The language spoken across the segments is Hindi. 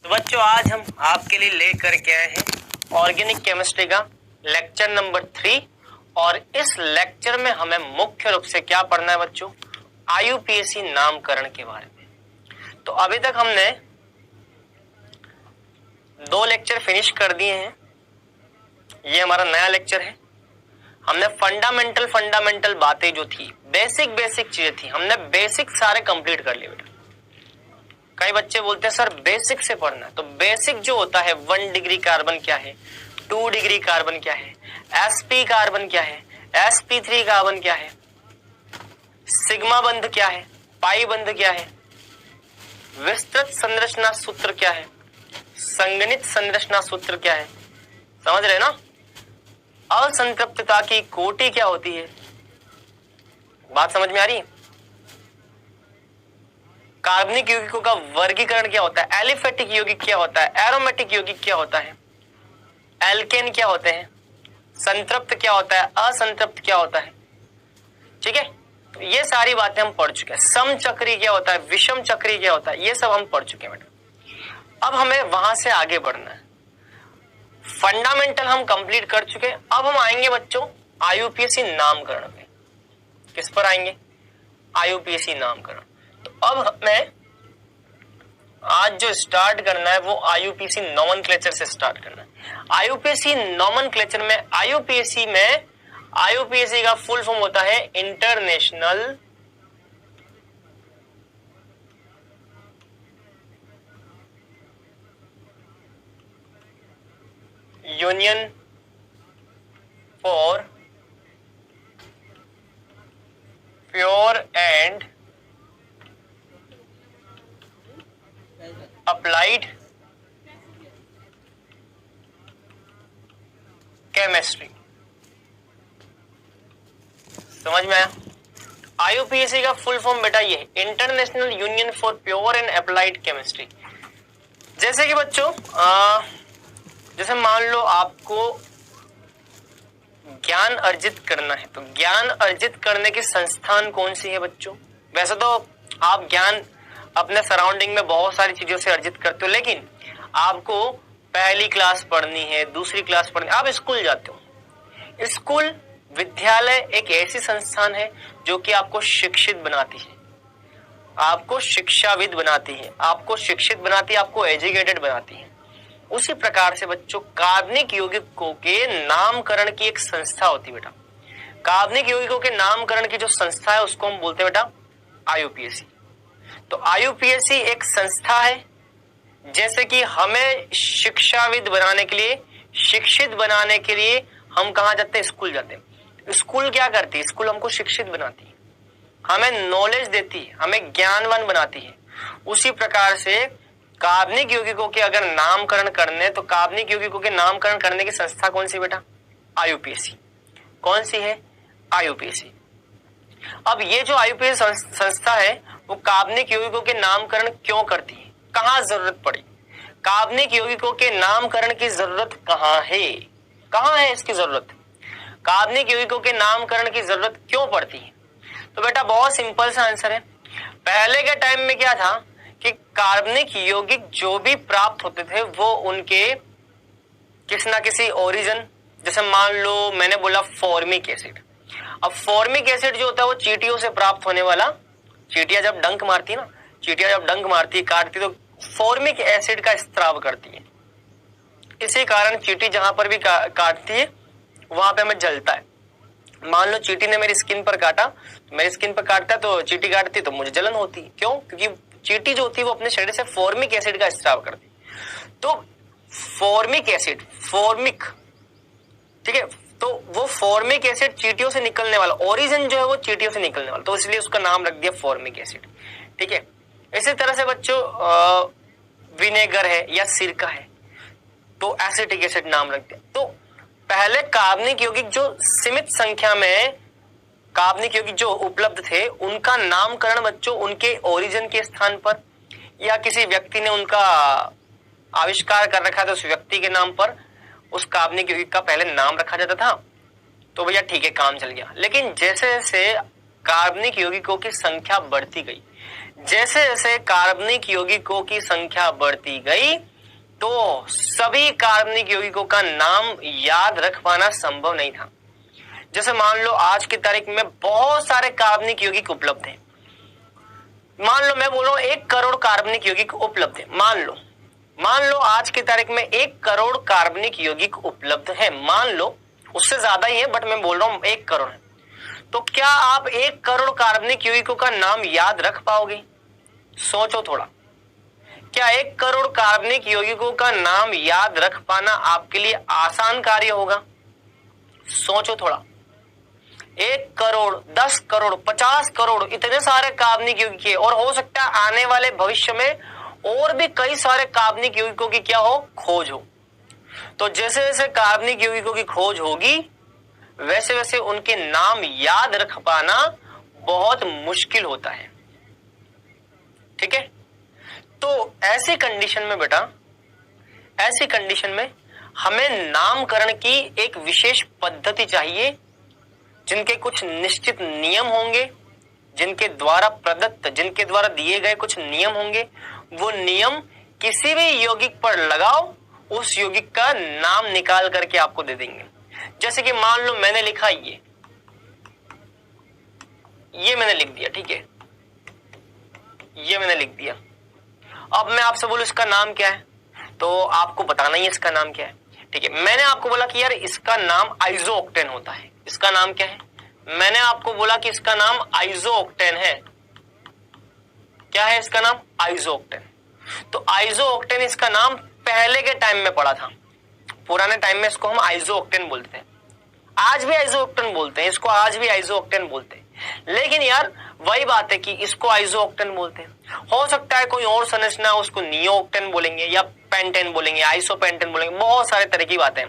तो बच्चों आज हम आपके लिए लेकर के आए हैं ऑर्गेनिक केमिस्ट्री का लेक्चर नंबर 3 और इस लेक्चर में हमें मुख्य रूप से क्या पढ़ना है बच्चों, आईयूपीएसी नामकरण के बारे में। तो अभी तक हमने 2 लेक्चर फिनिश कर दिए हैं, ये हमारा नया लेक्चर है। हमने फंडामेंटल बातें जो थी, बेसिक चीजें थी, हमने बेसिक सारे कंप्लीट कर लिए बेटा। कई बच्चे बोलते हैं सर बेसिक से पढ़ना है, तो बेसिक जो होता है 1 डिग्री कार्बन क्या है, 2 डिग्री कार्बन क्या है, sp कार्बन क्या है, sp3 कार्बन क्या है, सिग्मा बंध क्या है, पाई बंध क्या है, विस्तृत संरचना सूत्र क्या है, संगणित संरचना सूत्र क्या है, समझ रहे ना। असंतृप्तता की कोटि क्या होती है, बात समझ में आ रही है। कार्बनिक यौगिकों का वर्गीकरण क्या होता है, एलिफेटिक यौगिक क्या होता है, एरोमेटिक यौगिक क्या होता है, एल्केन क्या होते हैं, संतृप्त क्या होता है, असंतृप्त क्या होता है, ठीक है। तो ये सारी बातें हम पढ़ चुके हैं। समचक्री क्या होता है, विषम चक्री क्या होता है, ये सब हम पढ़ चुके हैं बेटा। अब हमें वहां से आगे बढ़ना है। फंडामेंटल हम कंप्लीट कर चुके हैं। अब हम आएंगे बच्चों आईयूपीएसी नामकरण पे। किस पर आएंगे, आईयूपीएसी नामकरण। तो अब हमें आज जो स्टार्ट करना है वो आईयूपीएसी नोमेनक्लेचर से स्टार्ट करना है। आईयूपीएसी नोमेनक्लेचर में आईयूपीएसी का फुल फॉर्म होता है international union for pure and applied chemistry. समझ में आया। आईयूपीएसी का फुल फॉर्म बेटा ये है, international union for pure and applied chemistry. जैसे कि बच्चों जैसे मान लो आपको ज्ञान अर्जित करना है, तो ज्ञान अर्जित करने की संस्थान कौन सी है बच्चों। वैसे तो आप ज्ञान अपने सराउंडिंग में बहुत सारी चीजों से अर्जित करते हो, लेकिन आपको पहली क्लास पढ़नी है, दूसरी क्लास पढ़नी है, आप स्कूल जाते हो। स्कूल विद्यालय एक ऐसी संस्थान है जो कि आपको शिक्षित बनाती है, आपको शिक्षाविद बनाती है, आपको शिक्षित बनाती है, आपको एजुकेटेड बनाती है। उसी प्रकार से बच्चों कार्बनिक यौगिकों के नामकरण की एक संस्था होती है बेटा। कार्बनिक यौगिकों के नामकरण की जो संस्था है उसको हम बोलते हैं बेटा आईयूपीएसी। तो आईयूपीएसी एक संस्था है, जैसे कि हमें शिक्षाविद बनाने के लिए, शिक्षित बनाने के लिए हम कहाँ जाते हैं, स्कूल जाते हैं। स्कूल क्या करती है, स्कूल हमको शिक्षित बनाती है, हमें नॉलेज देती है, हमें ज्ञानवान बनाती है। उसी प्रकार से कार्बनिक यौगिकों के अगर नामकरण करने, तो कार्बनिक यौगिकों के नामकरण करने की संस्था कौन सी बेटा, आईयूपीएसी। कौन सी है, आईयूपीएसी। अब ये जो आईयूपीएसी संस्था है वो कार्बनिक यौगिकों के नामकरण क्यों करती है, कहाँ जरूरत पड़ी, कार्बनिक यौगिकों के नामकरण की जरूरत कहाँ है इसकी जरूरत, कार्बनिक यौगिकों के नामकरण की जरूरत क्यों पड़ती है। तो बेटा बहुत सिंपल सा आंसर है। पहले के टाइम में क्या था कि कार्बनिक यौगिक जो भी प्राप्त होते थे वो उनके किसी ना किसी ओरिजिन, जैसे मान लो मैंने बोला फॉर्मिक एसिड। अब फॉर्मिक एसिड जो होता है वो चींटियों से प्राप्त होने वाला, चींटियां जब डंक मारती है ना, चींटियां जब डंक मारती काटती तो फॉर्मिक एसिड का स्त्राव करती है। इसी कारण चींटी जहां पर भी काटती है वहां पे हमें जलता है। मान लो चींटी ने मेरी स्किन पर काटा, मेरी स्किन पर काटता है तो चींटी काटती तो मुझे जलन होती है। क्यों, क्योंकि चींटी जो होती है वो अपने शरीर से फॉर्मिक एसिड का स्त्राव करती है। तो फॉर्मिक एसिड, फॉर्मिक, ठीक है, तो वो फॉर्मिक एसिड चींटियों से निकलने वाला, ओरिजिन जो है वो चींटियों से निकलने वाला, तो इसलिए उसका नाम रख दिया फॉर्मिक एसिड, ठीक है। इसी तरह से बच्चों विनेगर है या सिरका है तो एसिटिक एसिड नाम रख दिया। तो पहले कार्बनिक यौगिक जो सीमित संख्या में कार्बनिक यौगिक जो उपलब्ध थे उनका नामकरण बच्चों उनके ओरिजिन के स्थान पर, या किसी व्यक्ति ने उनका आविष्कार कर रखा था उस व्यक्ति के नाम पर उस कार्बनिक यौगिक का पहले नाम रखा जाता था, तो भैया ठीक है काम चल गया। लेकिन जैसे जैसे कार्बनिक यौगिकों की संख्या बढ़ती गई, जैसे जैसे कार्बनिक यौगिकों की संख्या बढ़ती गई तो सभी कार्बनिक यौगिकों का नाम याद रख पाना संभव नहीं था। जैसे मान लो आज की तारीख में बहुत सारे कार्बनिक यौगिक उपलब्ध हैं। मान लो मैं बोल रहा हूं 1 करोड़ कार्बनिक यौगिक उपलब्ध है। मान लो आज की तारीख में 1 करोड़ कार्बनिक यौगिक उपलब्ध है। मान लो उससे ज्यादा ही है, बट मैं बोल रहा हूं 1 करोड़ है। तो क्या आप 1 करोड़ कार्बनिक यौगिकों का नाम याद रख पाओगे? सोचो थोड़ा। क्या 1 करोड़ कार्बनिक यौगिकों का नाम याद रख पाना आपके लिए आसान कार्य होगा? सोचो थोड़ा। 1 करोड़, 10 करोड़, 50 करोड़, इतने सारे कार्बनिक यौगिक है, और हो सकता है आने वाले भविष्य में और भी कई सारे कार्बनिक यौगिकों की क्या हो, खोज हो। तो जैसे जैसे कार्बनिक यौगिकों की खोज होगी वैसे वैसे उनके नाम याद रख पाना बहुत मुश्किल होता है। ठीक है, तो ऐसी कंडीशन में बेटा, ऐसी कंडीशन में हमें नामकरण की एक विशेष पद्धति चाहिए, जिनके कुछ निश्चित नियम होंगे, जिनके द्वारा दिए गए कुछ नियम होंगे। वो नियम किसी भी यौगिक पर लगाओ, उस यौगिक का नाम निकाल करके आपको दे देंगे। जैसे कि मान लो मैंने लिखा ये मैंने लिख दिया, ठीक है, ये मैंने लिख दिया। अब मैं आपसे बोलूं इसका नाम क्या है, तो आपको बताना ही है इसका नाम क्या है। ठीक है, मैंने आपको बोला कि यार इसका नाम आइसोओक्टेन होता है। इसका नाम क्या है? मैंने आपको बोला कि इसका नाम आइसोओक्टेन है। क्या है इसका नाम? आइसोओक्टेन। तो आइसोओक्टेन इसका नाम पहले के टाइम में पड़ा था। पुराने टाइम में इसको हम आइसोओक्टेन बोलते थे, आज भी आइसोओक्टेन बोलते हैं, इसको आज भी आइसोओक्टेन बोलते हैं। लेकिन यार वही बात है कि इसको आइसोओक्टेन बोलते हैं। हो सकता है कोई और संरचना उसको नियोक्टेन बोलेंगे या पेंटेन बोलेंगे, आइसोपेंटेन बोलेंगे, बहुत सारे तरह की बातें।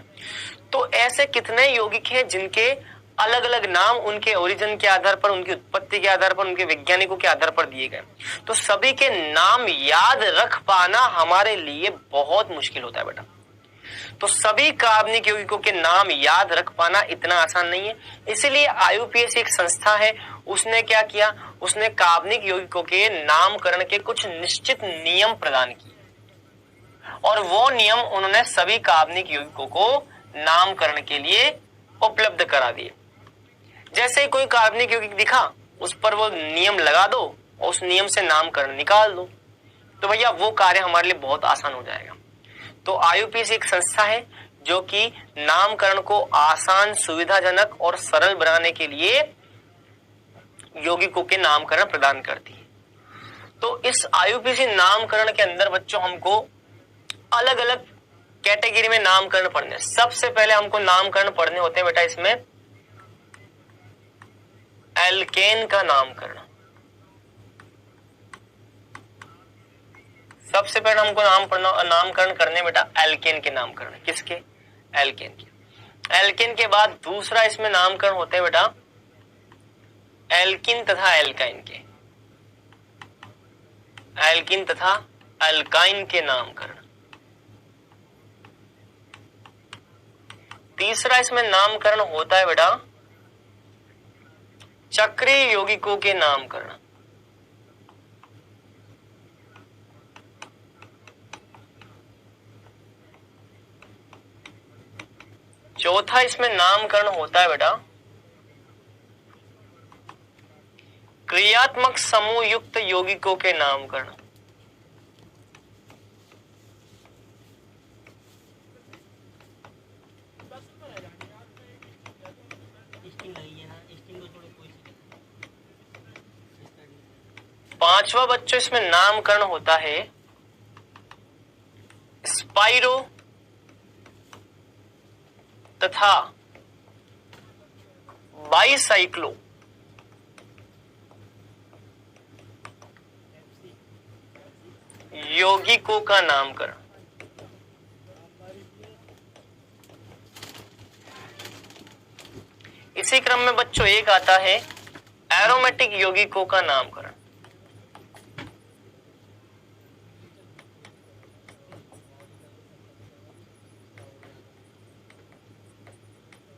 तो ऐसे कितने यौगिक हैं जिनके अलग अलग नाम उनके ओरिजिन के आधार पर, उनकी उत्पत्ति के आधार पर, उनके वैज्ञानिकों के आधार पर दिए गए। तो सभी के नाम याद रख पाना हमारे लिए बहुत मुश्किल होता है बेटा। तो सभी कार्बनिक यौगिकों के नाम याद रख पाना इतना आसान नहीं है। इसीलिए IUPAC एक संस्था है, उसने क्या किया, उसने कार्बनिक यौगिकों के नामकरण के कुछ निश्चित नियम प्रदान किए, और वो नियम उन्होंने सभी कार्बनिक यौगिकों को नामकरण के लिए उपलब्ध करा दिए। जैसे ही कोई कार्बनिक यौगिक दिखा, उस पर वो नियम लगा दो और उस नियम से नामकरण निकाल दो, तो भैया वो कार्य हमारे लिए बहुत आसान हो जाएगा। तो IUPAC एक संस्था है जो कि नामकरण को आसान, सुविधाजनक और सरल बनाने के लिए यौगिकों के नामकरण प्रदान करती है। तो इस IUPAC नामकरण के अंदर बच्चों हमको अलग अलग कैटेगरी में नामकरण पढ़ने। सबसे पहले हमको नामकरण पढ़ने होते हैं बेटा इसमें एल्केन का नामकरण। सबसे पहले हमको नामकरण करने बेटा एल्केन के नामकरण। किसके? एल्केन के। एल्केन के बाद दूसरा इसमें नामकरण होते हैं बेटा एल्किन तथा एल्काइन के। एल्किन तथा एल्काइन के नामकरण। तीसरा इसमें नामकरण होता है बेटा चक्रीय यौगिकों के नामकरण। चौथा इसमें नामकरण होता है बेटा क्रियात्मक समूह युक्त यौगिकों के नामकरण। पांचवा बच्चों इसमें नामकरण होता है स्पाइरो तथा बाईसाइक्लो यौगिकों का नामकरण। इसी क्रम में बच्चों एक आता है एरोमेटिक यौगिकों का नामकरण।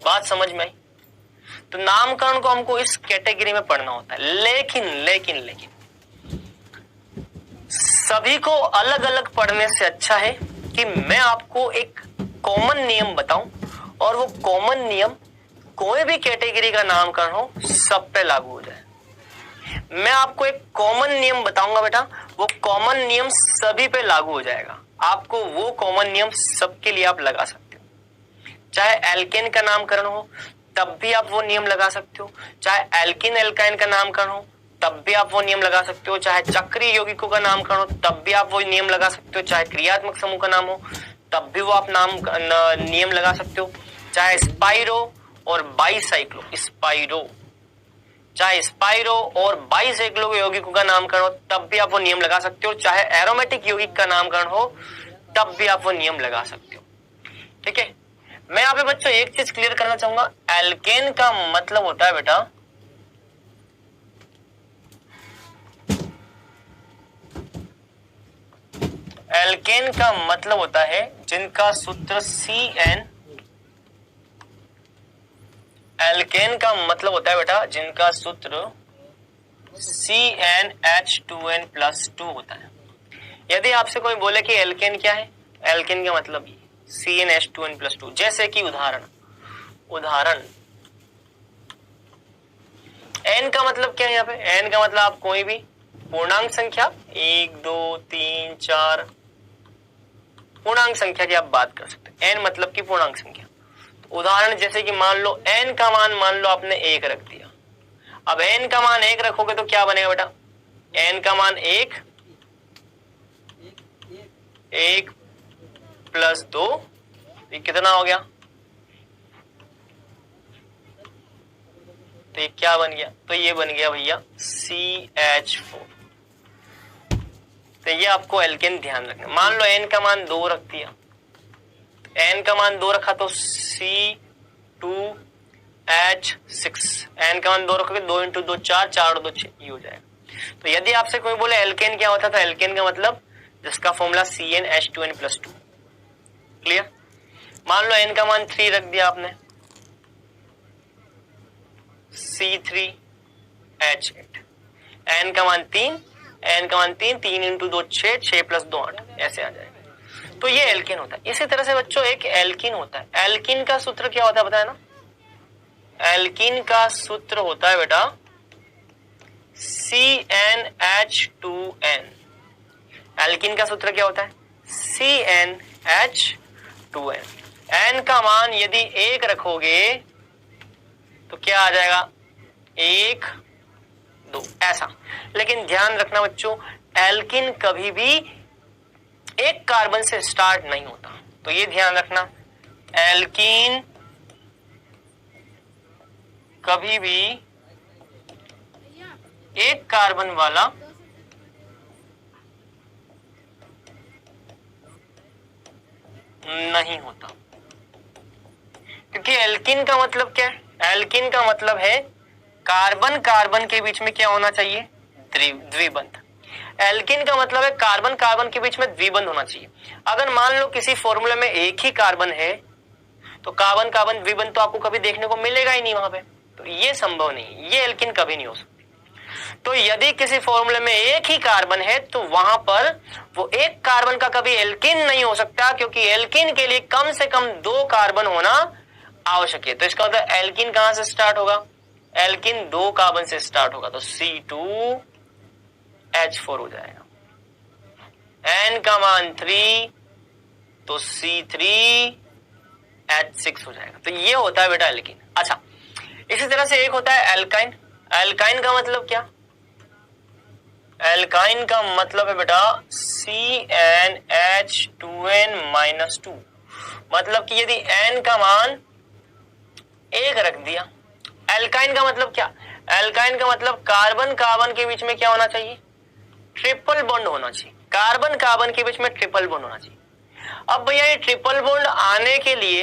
बात समझ में आई? तो नामकरण को हमको इस कैटेगरी में पढ़ना होता है। लेकिन सभी को अलग अलग पढ़ने से अच्छा है कि मैं आपको एक कॉमन नियम बताऊं और वो कॉमन नियम कोई भी कैटेगरी का नामकरण हो सब पे लागू हो जाए। मैं आपको एक कॉमन नियम बताऊंगा बेटा, वो कॉमन नियम सभी पे लागू हो जाएगा। आपको वो कॉमन नियम सबके लिए आप लगा सकते हो। चाहे एल्केन का नामकरण हो तब भी आप वो नियम लगा सकते हो, चाहे एल्किन एल्काइन का नामकरण हो तब भी आप वो नियम लगा सकते हो, चाहे चक्रीय यौगिकों का नामकरण हो तब भी आप वो नियम लगा सकते हो, चाहे क्रियात्मक समूह का नाम हो तब भी वो आप नियम लगा सकते हो, चाहे स्पाइरो और बाईसाइक्लो स्पाइरो चाहे स्पाइरो और बाईसाइक्लो यौगिकों का नामकरण हो तब भी आप वो नियम लगा सकते हो, चाहे एरोमेटिक यौगिक का नामकरण हो तब भी आप वो नियम लगा सकते हो। ठीक है, मैं यहाँ पे बच्चों एक चीज क्लियर करना चाहूंगा, एल्केन का मतलब होता है बेटा एल्केन का मतलब होता है जिनका सूत्र CN। एल्केन का मतलब होता है बेटा जिनका सूत्र CnH2n+2 होता है। यदि आपसे कोई बोले कि एल्केन क्या है, एल्केन का मतलब CnH2n+2। जैसे कि उदाहरण n का मतलब क्या है, यहाँ पे n का मतलब आप कोई भी पूर्णांक संख्या 1 2 3 4 पूर्णांक संख्या की आप बात कर सकते हैं। n मतलब की पूर्णांक संख्या। तो उदाहरण जैसे कि मान लो n का मान मान लो आपने 1 रख दिया। अब n का मान 1 रखोगे तो क्या बनेगा बेटा, n का मान 1 + 2 ये कितना हो गया, तो ये क्या बन गया, तो ये बन गया भैया CH4। तो ये आपको एल्केन ध्यान रखना। मान लो n का मान 2 रख दिया, n का मान 2 रखा तो C2H6, n का मान 2 रखोगे 2 × 2 4, 4 और 2 6 ये हो जाएगा। तो यदि आपसे कोई बोले एल्केन क्या होता है, तो एल्केन का मतलब जिसका फॉर्मूला CnH2n+2। क्लियर। मान लो n का मान 3 रख दिया आपने, C3H8, n का मान 3, n का मान 3, 3 × 2 6, 6 + 2 8 ऐसे आ जाएगा। तो ये एल्केन होता है। इसी तरह से बच्चों एक एल्किन होता है। एल्किन का सूत्र क्या होता है बताया ना, एल्किन का सूत्र होता है बेटा CnH2n। एल्किन का सूत्र क्या होता है CnH2n। n का मान यदि 1 रखोगे तो क्या आ जाएगा 1 2 ऐसा। लेकिन ध्यान रखना बच्चों, एल्किन कभी भी एक कार्बन से स्टार्ट नहीं होता, तो ये ध्यान रखना, एल्कीन कभी भी एक कार्बन वाला नहीं होता। क्योंकि एल्कीन का मतलब क्या है, एल्कीन का मतलब है कार्बन कार्बन के बीच में क्या होना चाहिए, द्विबंध। एल्कीन का मतलब है कार्बन कार्बन के बीच में द्विबंध होना चाहिए। अगर मान लो किसी फॉर्मूले में एक ही कार्बन है तो कार्बन कार्बन द्विबंध तो आपको कभी देखने को मिलेगा ही नहीं वहां पे, तो ये संभव नहीं, ये एल्कीन कभी नहीं हो सकती। तो यदि किसी फॉर्मूले में एक ही कार्बन है तो वहां पर वो एक कार्बन का कभी एल्कीन नहीं हो सकता, क्योंकि एल्कीन के लिए कम से कम 2 कार्बन होना आवश्यक है। तो इसका मतलब एल्कीन कहां से स्टार्ट होगा, एल्कीन 2 कार्बन से स्टार्ट होगा, तो C2H4 हो जाएगा। n का मान 3 तो C3H6 हो जाएगा। तो ये होता है बेटा एल्कीन। अच्छा, इसी तरह से एक होता है एल्काइन। एल्काइन का मतलब क्या, एल्काइन का मतलब है बेटा CnH2n-2। मतलब कि यदि n का मान 1 रख दिया, एल्काइन का मतलब क्या, एल्काइन का मतलब कार्बन कार्बन के बीच में क्या होना चाहिए, ट्रिपल बॉन्ड होना चाहिए। कार्बन कार्बन के बीच में ट्रिपल बॉन्ड होना चाहिए। अब भैया ये ट्रिपल बॉन्ड आने के लिए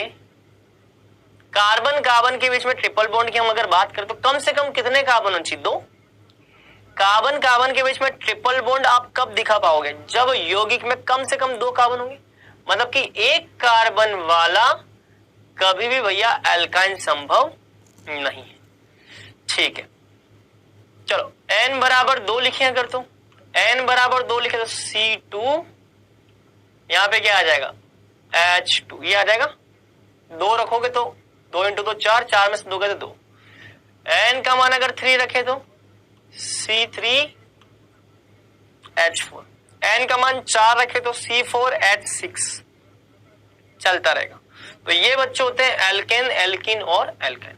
कार्बन कार्बन के बीच में ट्रिपल बॉन्ड की हम अगर बात करें तो कम से कम कितने कार्बन होने चाहिए, 2। कार्बन कार्बन के बीच में ट्रिपल बॉन्ड आप कब दिखा पाओगे, जब यौगिक में कम से कम 2 कार्बन होंगे। मतलब कि एक कार्बन वाला कभी भी भैया एल्काइन संभव नहीं है। ठीक है, चलो n बराबर 2 लिखे अगर, तो n बराबर 2 लिखे तो C2 यहां पे क्या आ जाएगा H2 ये आ जाएगा। 2 रखोगे तो 2 इंटू 2 4, 4 में से 2 गए तो 2। N का मान अगर 3 रखे तो C3H4, N का मान 4 रखे तो C4H6 चलता रहेगा। तो ये बच्चों होते हैं एल्केन, एल्कीन और एल्काइन।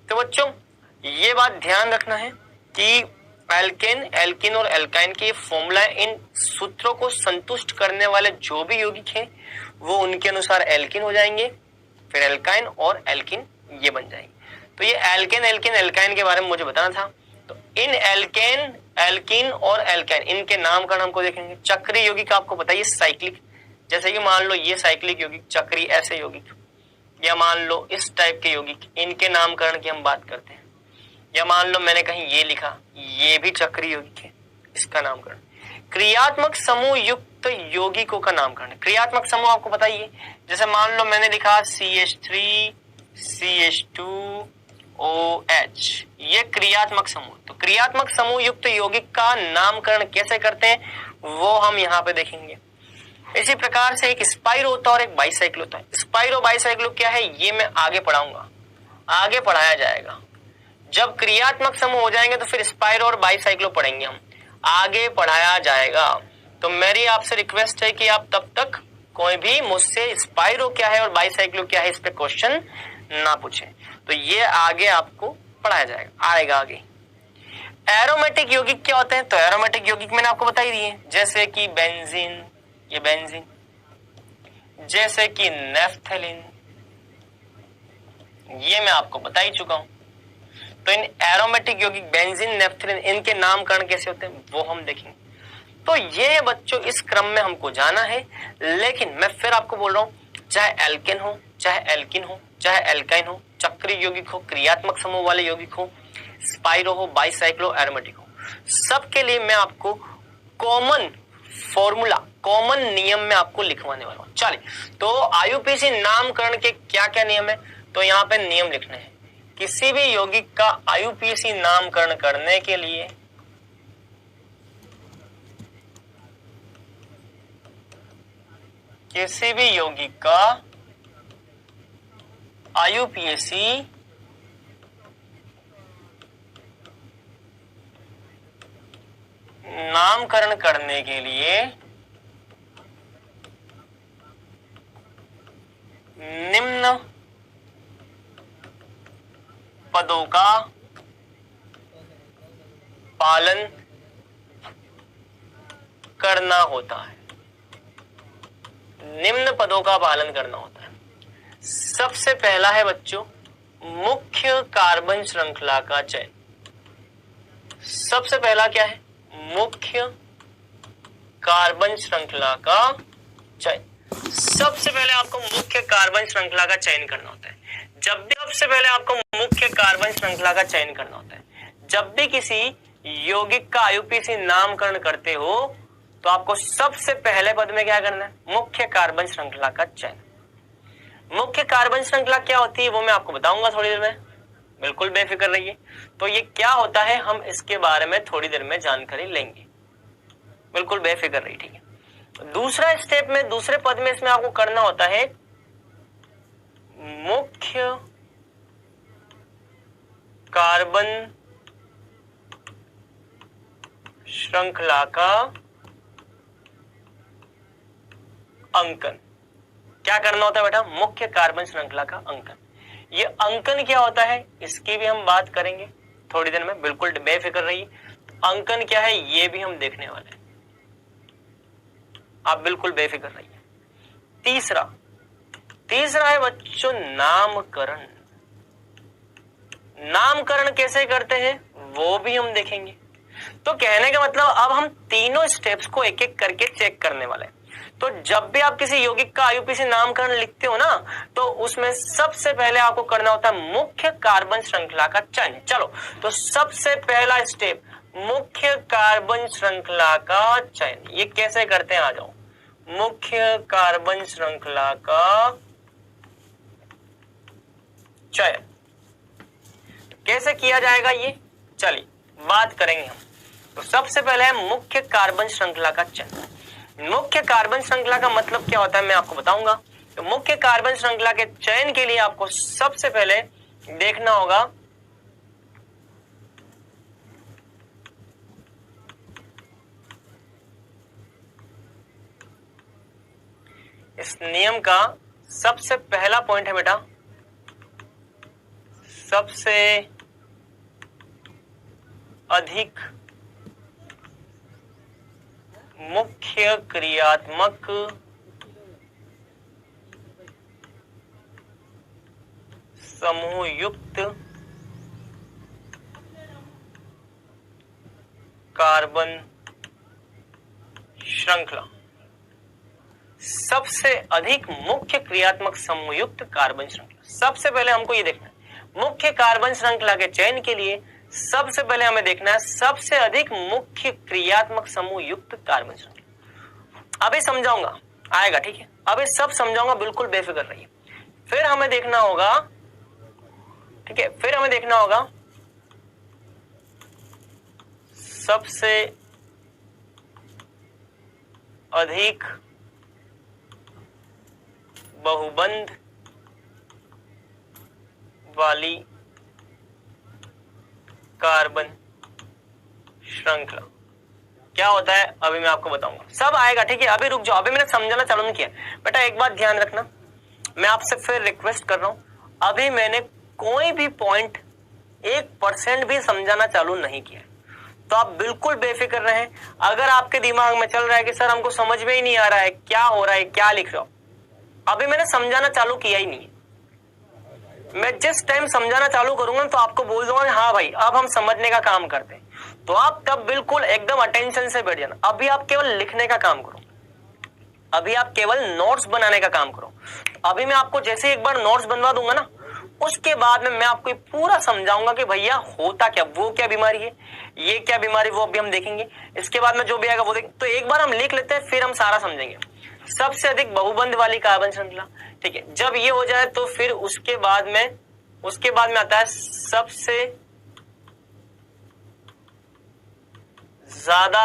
तो बच्चों ये बात ध्यान रखना है कि एल्केन, एल्कीन और एल्काइन की फॉर्मूला, इन सूत्रों को संतुष्ट करने वाले जो भी यौगिक हैं वो उनके अनुसार एल्कीन हो जाएंगे, फिर एल्काइन और एल्कीन ये बन जाएंगे। तो ये एल्केन, एल्कीन, एल्काइन के बारे में मुझे बताना था। तो इन एल्केन, एल्कीन और एल्काइन इनके नामकरण हमको देखेंगे। चक्रीय यौगिक आपको बताइए साइक्लिक, जैसे कि मान लो ये साइक्लिक यौगिक, चक्री ऐसे यौगिक, या मान लो इस टाइप के यौगिक, इनके नामकरण की हम बात करते हैं। या मान लो मैंने कहीं ये लिखा, ये भी चक्रीय यौगिक है, इसका नामकरण। क्रियात्मक समूह युक्त यौगिकों का नामकरण। क्रियात्मक समूह आपको बताइए, जैसे मान लो मैंने लिखा CH3 CH2OH, ये क्रियात्मक समूह। तो क्रियात्मक समूह युक्त यौगिक का नामकरण कैसे करते हैं वो हम यहाँ पे देखेंगे। इसी प्रकार से एक स्पाइरो होता है और एक बाइसाइक्लो होता है। स्पाइरो बाइसाइक्लो क्या है ये मैं आगे पढ़ाऊंगा, आगे पढ़ाया जाएगा। जब क्रियात्मक समूह हो जाएंगे तो फिर स्पाइरो और बाइसाइक्लो पढ़ेंगे हम, आगे पढ़ाया जाएगा। तो मेरी आपसे रिक्वेस्ट है कि आप तब तक कोई भी मुझसे स्पाइरो क्या है और बाइसाइक्लो क्या है इस पे क्वेश्चन ना पूछे। तो ये आगे आपको पढ़ाया जाएगा, आएगा आगे। एरोमेटिक यौगिक क्या होते हैं? तो एरोमेटिक यौगिक मैंने आपको बता ही दिए, जैसे कि बेंजीन, ये बेंजीन, जैसे कि नेफ्थेलिन, ये मैं आपको बता ही चुका हूं। तो इन एरोमेटिक यौगिक बेंजीन, नेफ्थेलिन, इनके नामकरण कैसे होते हैं वो हम देखेंगे। तो ये बच्चों इस क्रम में हमको जाना है। लेकिन मैं फिर आपको बोल रहा हूं, चाहे एल्केन हो, चाहे एल्कीन हो, चाहे एल्काइन हो, चक्रीय यौगिक हो, क्रियात्मक समूह वाले यौगिक हो, स्पाइरो हो, बाइसाइक्लो, एरोमेटिक हो, सबके लिए मैं आपको कॉमन फॉर्मूला, कॉमन नियम में आपको लिखवाने वाला हूं। चलिए, तो आईयूपीएसी नामकरण के क्या क्या नियम है, तो यहाँ पे नियम लिखने हैं। किसी भी यौगिक का आईयूपीएसी नामकरण करने के लिए किसी भी यौगिक का आईयूपीएसी नामकरण करने के लिए निम्न पदों का पालन करना होता है। निम्न पदों का पालन करना होता है। सबसे पहला है बच्चों मुख्य कार्बन श्रृंखला का चयन। सबसे पहला क्या है? मुख्य कार्बन श्रृंखला का चयन। सबसे पहले आपको मुख्य कार्बन श्रृंखला का चयन करना होता है। जब भी सबसे पहले आपको मुख्य कार्बन श्रृंखला का चयन करना होता है, जब भी किसी यौगिक का आईयूपीएसी नामकरण करते हो तो आपको सबसे पहले पद में क्या करना है? मुख्य कार्बन श्रृंखला का चयन। मुख्य कार्बन श्रृंखला क्या होती है वो मैं आपको बताऊंगा थोड़ी देर में, बिल्कुल बेफिक्र रहिए। तो ये क्या होता है हम इसके बारे में थोड़ी देर में जानकारी लेंगे, बिल्कुल बेफिक्र रहिए, ठीक है। दूसरा स्टेप में, दूसरे पद में इसमें आपको करना होता है मुख्य कार्बन श्रृंखला का अंकन। क्या करना होता है बेटा? मुख्य कार्बन श्रृंखला का अंकन। ये अंकन क्या होता है इसकी भी हम बात करेंगे थोड़ी देर में, बिल्कुल बेफिक्र रहिए। अंकन क्या है ये भी हम देखने वाले हैं, आप बिल्कुल बेफिक्र रहिए। तीसरा है बच्चों नामकरण। नामकरण कैसे करते हैं वो भी हम देखेंगे। तो कहने का मतलब अब हम तीनों स्टेप्स को एक एक करके चेक करने वाले हैं। तो जब भी आप किसी यौगिक का आईयूपीएसी नामकरण लिखते हो ना, तो उसमें सबसे पहले आपको करना होता है मुख्य कार्बन श्रृंखला का चयन। चलो, तो सबसे पहला स्टेप मुख्य कार्बन श्रृंखला का चयन। ये कैसे करते हैं आ जाओ। मुख्य कार्बन श्रृंखला का चयन कैसे किया जाएगा ये चलिए बात करेंगे हम। तो सबसे पहले है मुख्य कार्बन श्रृंखला का चयन। मुख्य कार्बन श्रृंखला का मतलब क्या होता है मैं आपको बताऊंगा। तो मुख्य कार्बन श्रृंखला के चयन के लिए आपको सबसे पहले देखना होगा इस नियम का सबसे पहला पॉइंट है बेटा, सबसे अधिक मुख्य क्रियात्मक समूह युक्त कार्बन श्रृंखला। सबसे अधिक मुख्य क्रियात्मक समूह युक्त कार्बन श्रृंखला। सबसे पहले हमको ये देखना है मुख्य कार्बन श्रृंखला के चयन के लिए सबसे पहले हमें देखना है सबसे अधिक मुख्य क्रियात्मक समूह युक्त कार्बन श्रृंखला। अभी समझाऊंगा, आएगा, ठीक है, अभी सब समझाऊंगा, बिल्कुल बेफिक्र रहिए। फिर हमें देखना होगा, ठीक है, फिर हमें देखना होगा सबसे अधिक बहुबंध वाली कार्बन श्रृंखला क्या होता है अभी मैं आपको बताऊंगा, सब आएगा, ठीक है। अभी रुक जाओ, अभी मैंने समझाना चालू नहीं किया बेटा। एक बात ध्यान रखना, मैं आपसे फिर रिक्वेस्ट कर रहा हूं, अभी मैंने कोई भी पॉइंट 1% भी समझाना चालू नहीं किया, तो आप बिल्कुल बेफिक्र रहें। अगर आपके दिमाग में चल रहा है कि सर हमको समझ में ही नहीं आ रहा है क्या हो रहा है, क्या लिख रहा हो, अभी मैंने समझाना चालू किया ही नहीं। मैं जिस टाइम समझाना चालू करूंगा तो आपको बोल दूंगा हाँ भाई अब हम समझने का काम करते हैं, तो आप तब बिल्कुल एकदम अटेंशन से बैठ जाना। अभी आप केवल लिखने का काम करो, अभी आप केवल नोट्स बनाने का काम करो। अभी मैं आपको जैसे एक बार नोट्स बनवा दूंगा ना, उसके बाद में मैं आपको पूरा समझाऊंगा कि भैया होता क्या, वो क्या बीमारी है, ये क्या बीमारी, वो अभी हम देखेंगे। इसके बाद में जो भी आएगा वो देखेंगे। तो एक बार हम लिख लेते हैं, फिर हम सारा समझेंगे। सबसे अधिक बहुबंध वाली कार्बन श्रृंखला, ठीक है। जब ये हो जाए तो फिर उसके बाद में आता है सबसे ज्यादा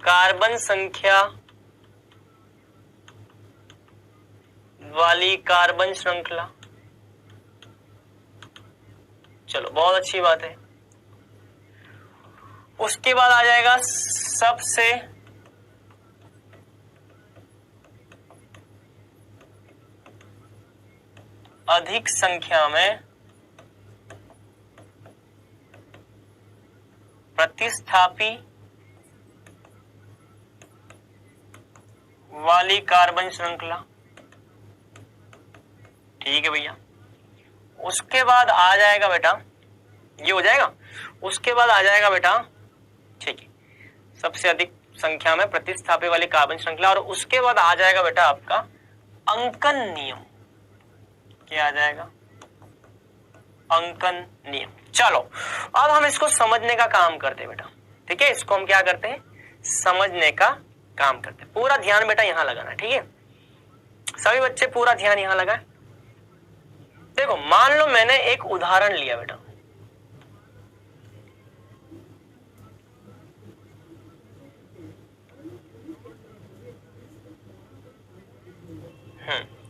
कार्बन संख्या वाली कार्बन श्रृंखला। चलो बहुत अच्छी बात है। उसके बाद आ जाएगा सबसे अधिक संख्या में प्रतिस्थापी वाली कार्बन श्रृंखला, ठीक है भैया। उसके बाद आ जाएगा बेटा, ये हो जाएगा। उसके बाद आ जाएगा बेटा, ठीक है, सबसे अधिक संख्या में प्रतिस्थापी वाली कार्बन श्रृंखला। और उसके बाद आ जाएगा बेटा आपका अंकन नियम। क्या आ जाएगा? अंकन नियम। चलो अब हम इसको समझने का काम करते हैं बेटा, ठीक है। इसको हम क्या करते हैं, समझने का काम करते हैं। पूरा ध्यान बेटा यहां लगाना, ठीक है। सभी बच्चे पूरा ध्यान यहां लगाएं। देखो मान लो मैंने एक उदाहरण लिया बेटा,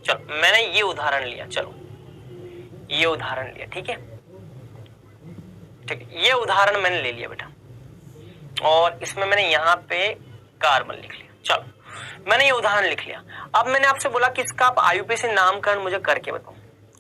चलो मैंने ये उदाहरण लिया, चलो ये उदाहरण लिया, ठीक है, ठीक है। ये उदाहरण मैंने ले लिया बेटा, और इसमें मैंने यहां पे कार्बन लिख लिया। चलो मैंने ये उदाहरण लिख लिया। अब मैंने आपसे बोला कि इसका आप आईयूपीएसी नामकरण मुझे करके बताओ।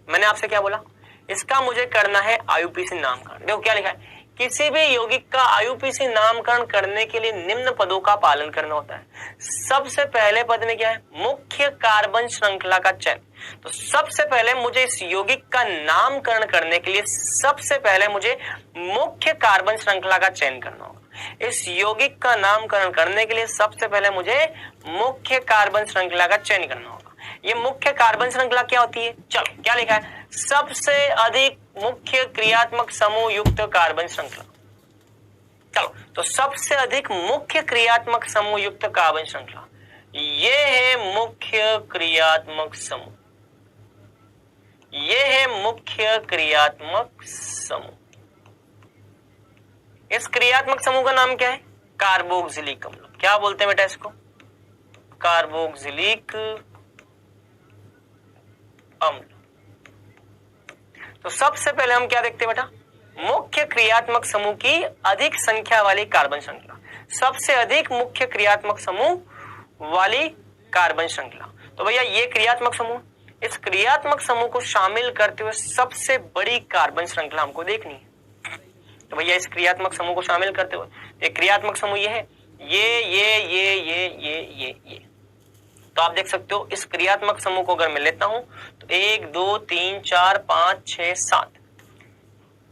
मैंने आपसे क्या बोला, इसका मुझे करना है आईयूपीएसी नामकरण। देखो क्या लिखा है, किसी भी यौगिक का आईयूपीएसी नामकरण करने के लिए निम्न पदों का पालन करना होता है। सबसे पहले पद में क्या है, मुख्य कार्बन श्रृंखला का चयन। तो सबसे पहले मुझे इस यौगिक का नामकरण करने के लिए सबसे पहले मुझे मुख्य कार्बन श्रृंखला का चयन करना होगा। इस यौगिक का नामकरण करने के लिए सबसे पहले मुझे मुख्य कार्बन श्रृंखला का चयन करना होगा। ये मुख्य कार्बन श्रृंखला क्या होती है, चलो क्या लिखा है, सबसे अधिक मुख्य क्रियात्मक समूह युक्त कार्बन श्रृंखला। चलो तो सबसे अधिक मुख्य क्रियात्मक समूह युक्त कार्बन श्रृंखला, ये है मुख्य क्रियात्मक समूह, ये है मुख्य क्रियात्मक समूह। इस क्रियात्मक समूह का नाम क्या है, कार्बोक्सिलिक अम्ल। क्या बोलते हैं बेटा इसको, कार्बोक्सिलिक अम्ल। तो सबसे पहले हम क्या देखते हैं बेटा, मुख्य क्रियात्मक समूह की अधिक संख्या वाली कार्बन श्रृंखला, सबसे अधिक मुख्य क्रियात्मक समूह वाली कार्बन श्रृंखला। तो भैया ये क्रियात्मक समूह, इस क्रियात्मक समूह को शामिल करते हुए सबसे बड़ी कार्बन श्रृंखला हमको देखनी है। तो भैया इस क्रियात्मक समूह को शामिल करते हुए ये क्रियात्मक समूह ये है, ये। तो आप देख सकते हो इस क्रियात्मक समूह को अगर मैं लेता हूं तो 1 2 3 4 5 6 7,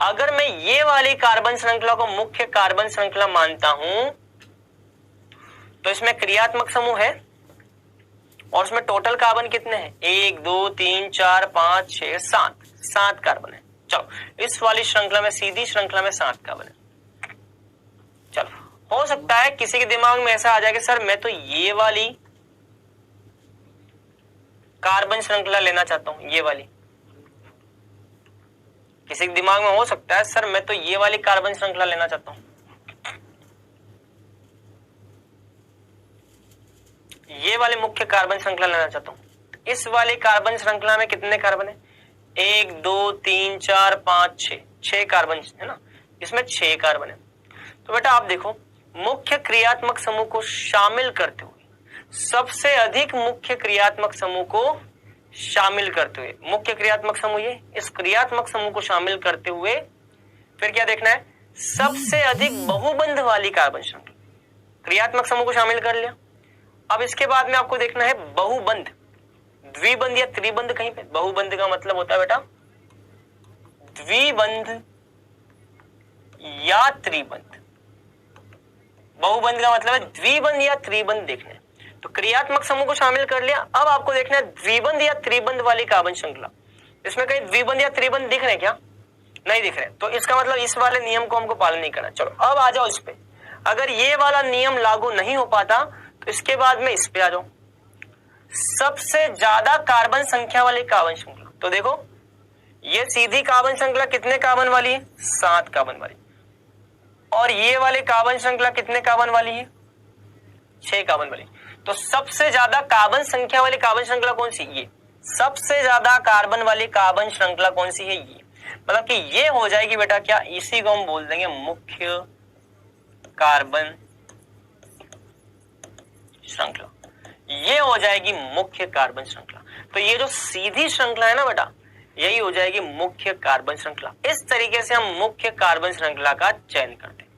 अगर मैं ये वाली कार्बन श्रृंखला को मुख्य कार्बन श्रृंखला मानता हूं तो इसमें क्रियात्मक समूह है और उसमें टोटल कार्बन कितने हैं, 1 2 3 4 5 6 7 कार्बन है। चलो इस वाली श्रृंखला में, सीधी श्रृंखला में 7 कार्बन है। चलो हो सकता है किसी के दिमाग में ऐसा आ जाए कि सर मैं तो ये वाली कार्बन श्रृंखला लेना चाहता हूं, ये वाली। किसी के दिमाग में हो सकता है सर मैं तो ये वाली कार्बन श्रृंखला लेना चाहता हूं, ये वाली मुख्य कार्बन श्रृंखला लेना चाहता हूं। इस वाली कार्बन श्रृंखला में कितने कार्बन है, 1 2 3 4 5 6 कार्बन है ना, इसमें 6 कार्बन है। तो बेटा आप देखो मुख्य क्रियात्मक समूह को शामिल करते हुए, सबसे अधिक मुख्य क्रियात्मक समूह को शामिल करते हुए, मुख्य क्रियात्मक समूह ये, इस क्रियात्मक समूह को शामिल करते हुए फिर क्या देखना है, सबसे अधिक बहुबंध वाली कार्बन श्रृंखला। क्रियात्मक समूह को शामिल कर लिया, अब इसके बाद में आपको देखना है बहुबंध, द्विबंध या त्रिबंध कहीं पे। बहुबंध का मतलब होता है बेटा द्विबंध या त्रिबंध, बहुबंध का मतलब है द्विबंध या त्रिबंध देखने। तो क्रियात्मक समूह को शामिल कर लिया, अब आपको देखना है द्विबंध या त्रिबंध वाली कार्बन श्रृंखला। इसमें कहीं द्विबंध या त्रिबंध दिख रहे हैं क्या, नहीं दिख रहे, तो इसका मतलब इस वाले नियम को हमको पालन नहीं करना। चलो अब आ जाओ इस पे, अगर ये वाला नियम लागू नहीं हो पाता तो इसके बाद में इस पे आ जाओ, सबसे ज्यादा कार्बन संख्या वाली कार्बन श्रृंखला। तो देखो ये सीधी कार्बन श्रृंखला कितने कार्बन वाली है, 7 कार्बन वाली, और ये वाली कार्बन श्रृंखला कितने कार्बन वाली है, 6 कार्बन वाली। तो सबसे ज्यादा कार्बन संख्या वाली कार्बन श्रृंखला कौन सी, ये सबसे ज्यादा कार्बन वाली कार्बन श्रृंखला कौन सी है, ये। मतलब कि ये हो जाएगी बेटा क्या, इसी को हम बोल देंगे मुख्य कार्बन श्रृंखला, ये हो जाएगी मुख्य कार्बन श्रृंखला। तो ये जो सीधी श्रृंखला है ना बेटा, यही हो जाएगी मुख्य कार्बन श्रृंखला। इस तरीके से हम मुख्य कार्बन श्रृंखला का चयन करते हैं।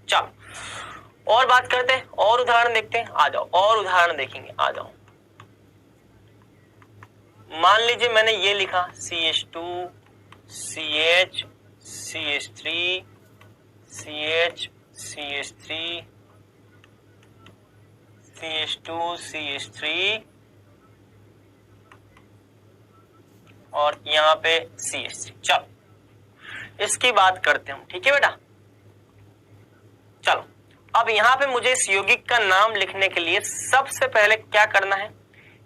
चलो और बात करते हैं, और उदाहरण देखते हैं, आ जाओ और उदाहरण देखेंगे, आ जाओ। मान लीजिए मैंने ये लिखा CH2 CH CH3 CH CH3 CH2 CH3 और यहां पे CH3। चलो इसकी बात करते हैं हम, ठीक है बेटा। चलो अब यहां पे मुझे इस यौगिक का नाम लिखने के लिए सबसे पहले क्या करना है,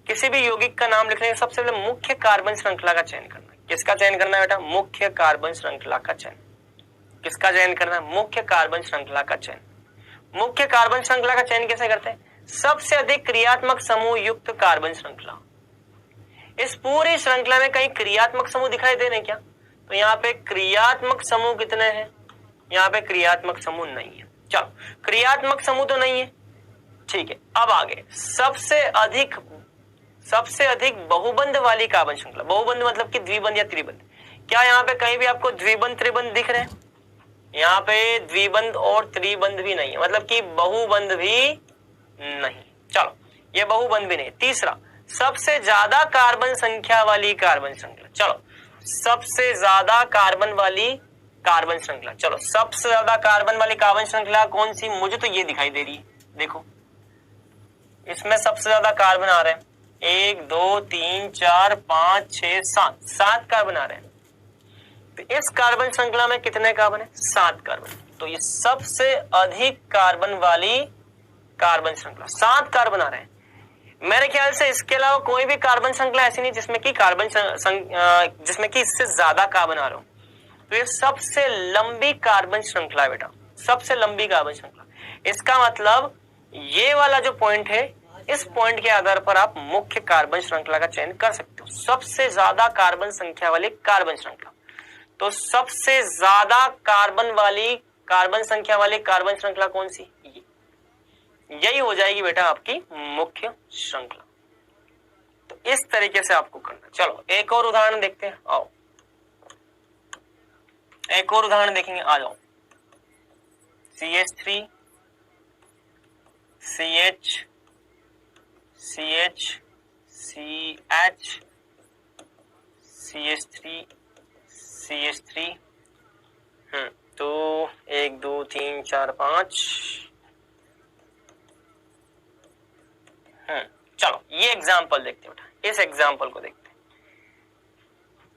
किसी भी यौगिक का नाम लिखने के सबसे पहले मुख्य कार्बन श्रृंखला का चयन करना है। किसका चयन करना है बेटा, मुख्य कार्बन श्रृंखला का चयन। किसका चयन करना है, मुख्य कार्बन श्रृंखला का चयन। मुख्य कार्बन श्रृंखला का चयन कैसे करते हैं, सबसे अधिक क्रियात्मक समूह युक्त कार्बन श्रृंखला। इस पूरी श्रृंखला में कहीं क्रियात्मक समूह दिखाई दे रहे क्या, तो यहाँ पे क्रियात्मक समूह कितने हैं, यहाँ पे क्रियात्मक समूह नहीं है। चलो क्रियात्मक समूह तो नहीं है, ठीक है। अब आगे सबसे अधिक बहुबंध वाली कार्बन श्रृंखला। बहुबंध मतलब कि द्विबंध या त्रिबंध। क्या यहाँ पे कहीं भी आपको द्विबंध त्रिबंध दिख रहे हैं, यहाँ पे द्विबंध और त्रिबंध भी नहीं है, मतलब कि बहुबंध भी नहीं। चलो ये बहुबंध भी नहीं। तीसरा, सबसे ज्यादा कार्बन संख्या वाली कार्बन श्रृंखला। चलो सबसे ज्यादा कार्बन वाली कार्बन श्रृंखला, चलो सबसे ज्यादा कार्बन वाली कार्बन श्रृंखला कौन सी, मुझे तो ये दिखाई दे रही है। देखो इसमें सबसे ज्यादा कार्बन आ रहे हैं, 1 2 3 4 5 6 7 कार्बन आ रहे हैं। तो इस कार्बन श्रृंखला में कितने कार्बन है, 7 कार्बन। तो ये सबसे अधिक कार्बन वाली कार्बन श्रृंखला, 7 कार्बन आ रहे हैं। मेरे ख्याल से इसके अलावा कोई भी कार्बन श्रृंखला ऐसी नहीं जिसमें कि इससे ज्यादा कार्बन आ रहा हो। तो ये सबसे लंबी कार्बन श्रृंखला है बेटा, सबसे लंबी कार्बन श्रृंखला। इसका मतलब ये वाला जो पॉइंट है इस पॉइंट के आधार पर आप मुख्य कार्बन श्रृंखला का चयन कर सकते हो। सबसे ज्यादा कार्बन संख्या वाली कार्बन श्रृंखला, तो सबसे ज्यादा कार्बन संख्या वाली कार्बन श्रृंखला कौन सी? यही हो जाएगी बेटा आपकी मुख्य श्रृंखला। तो इस तरीके से आपको करना। चलो एक और उदाहरण देखते हैं, आओ एक और उदाहरण देखेंगे, आ जाओ। CH3 CH CH CH CH3 CH3 तो 1 2 3 4 5। चलो ये एग्जाम्पल देखते हैं बेटा, इस एग्जाम्पल को देखते हैं।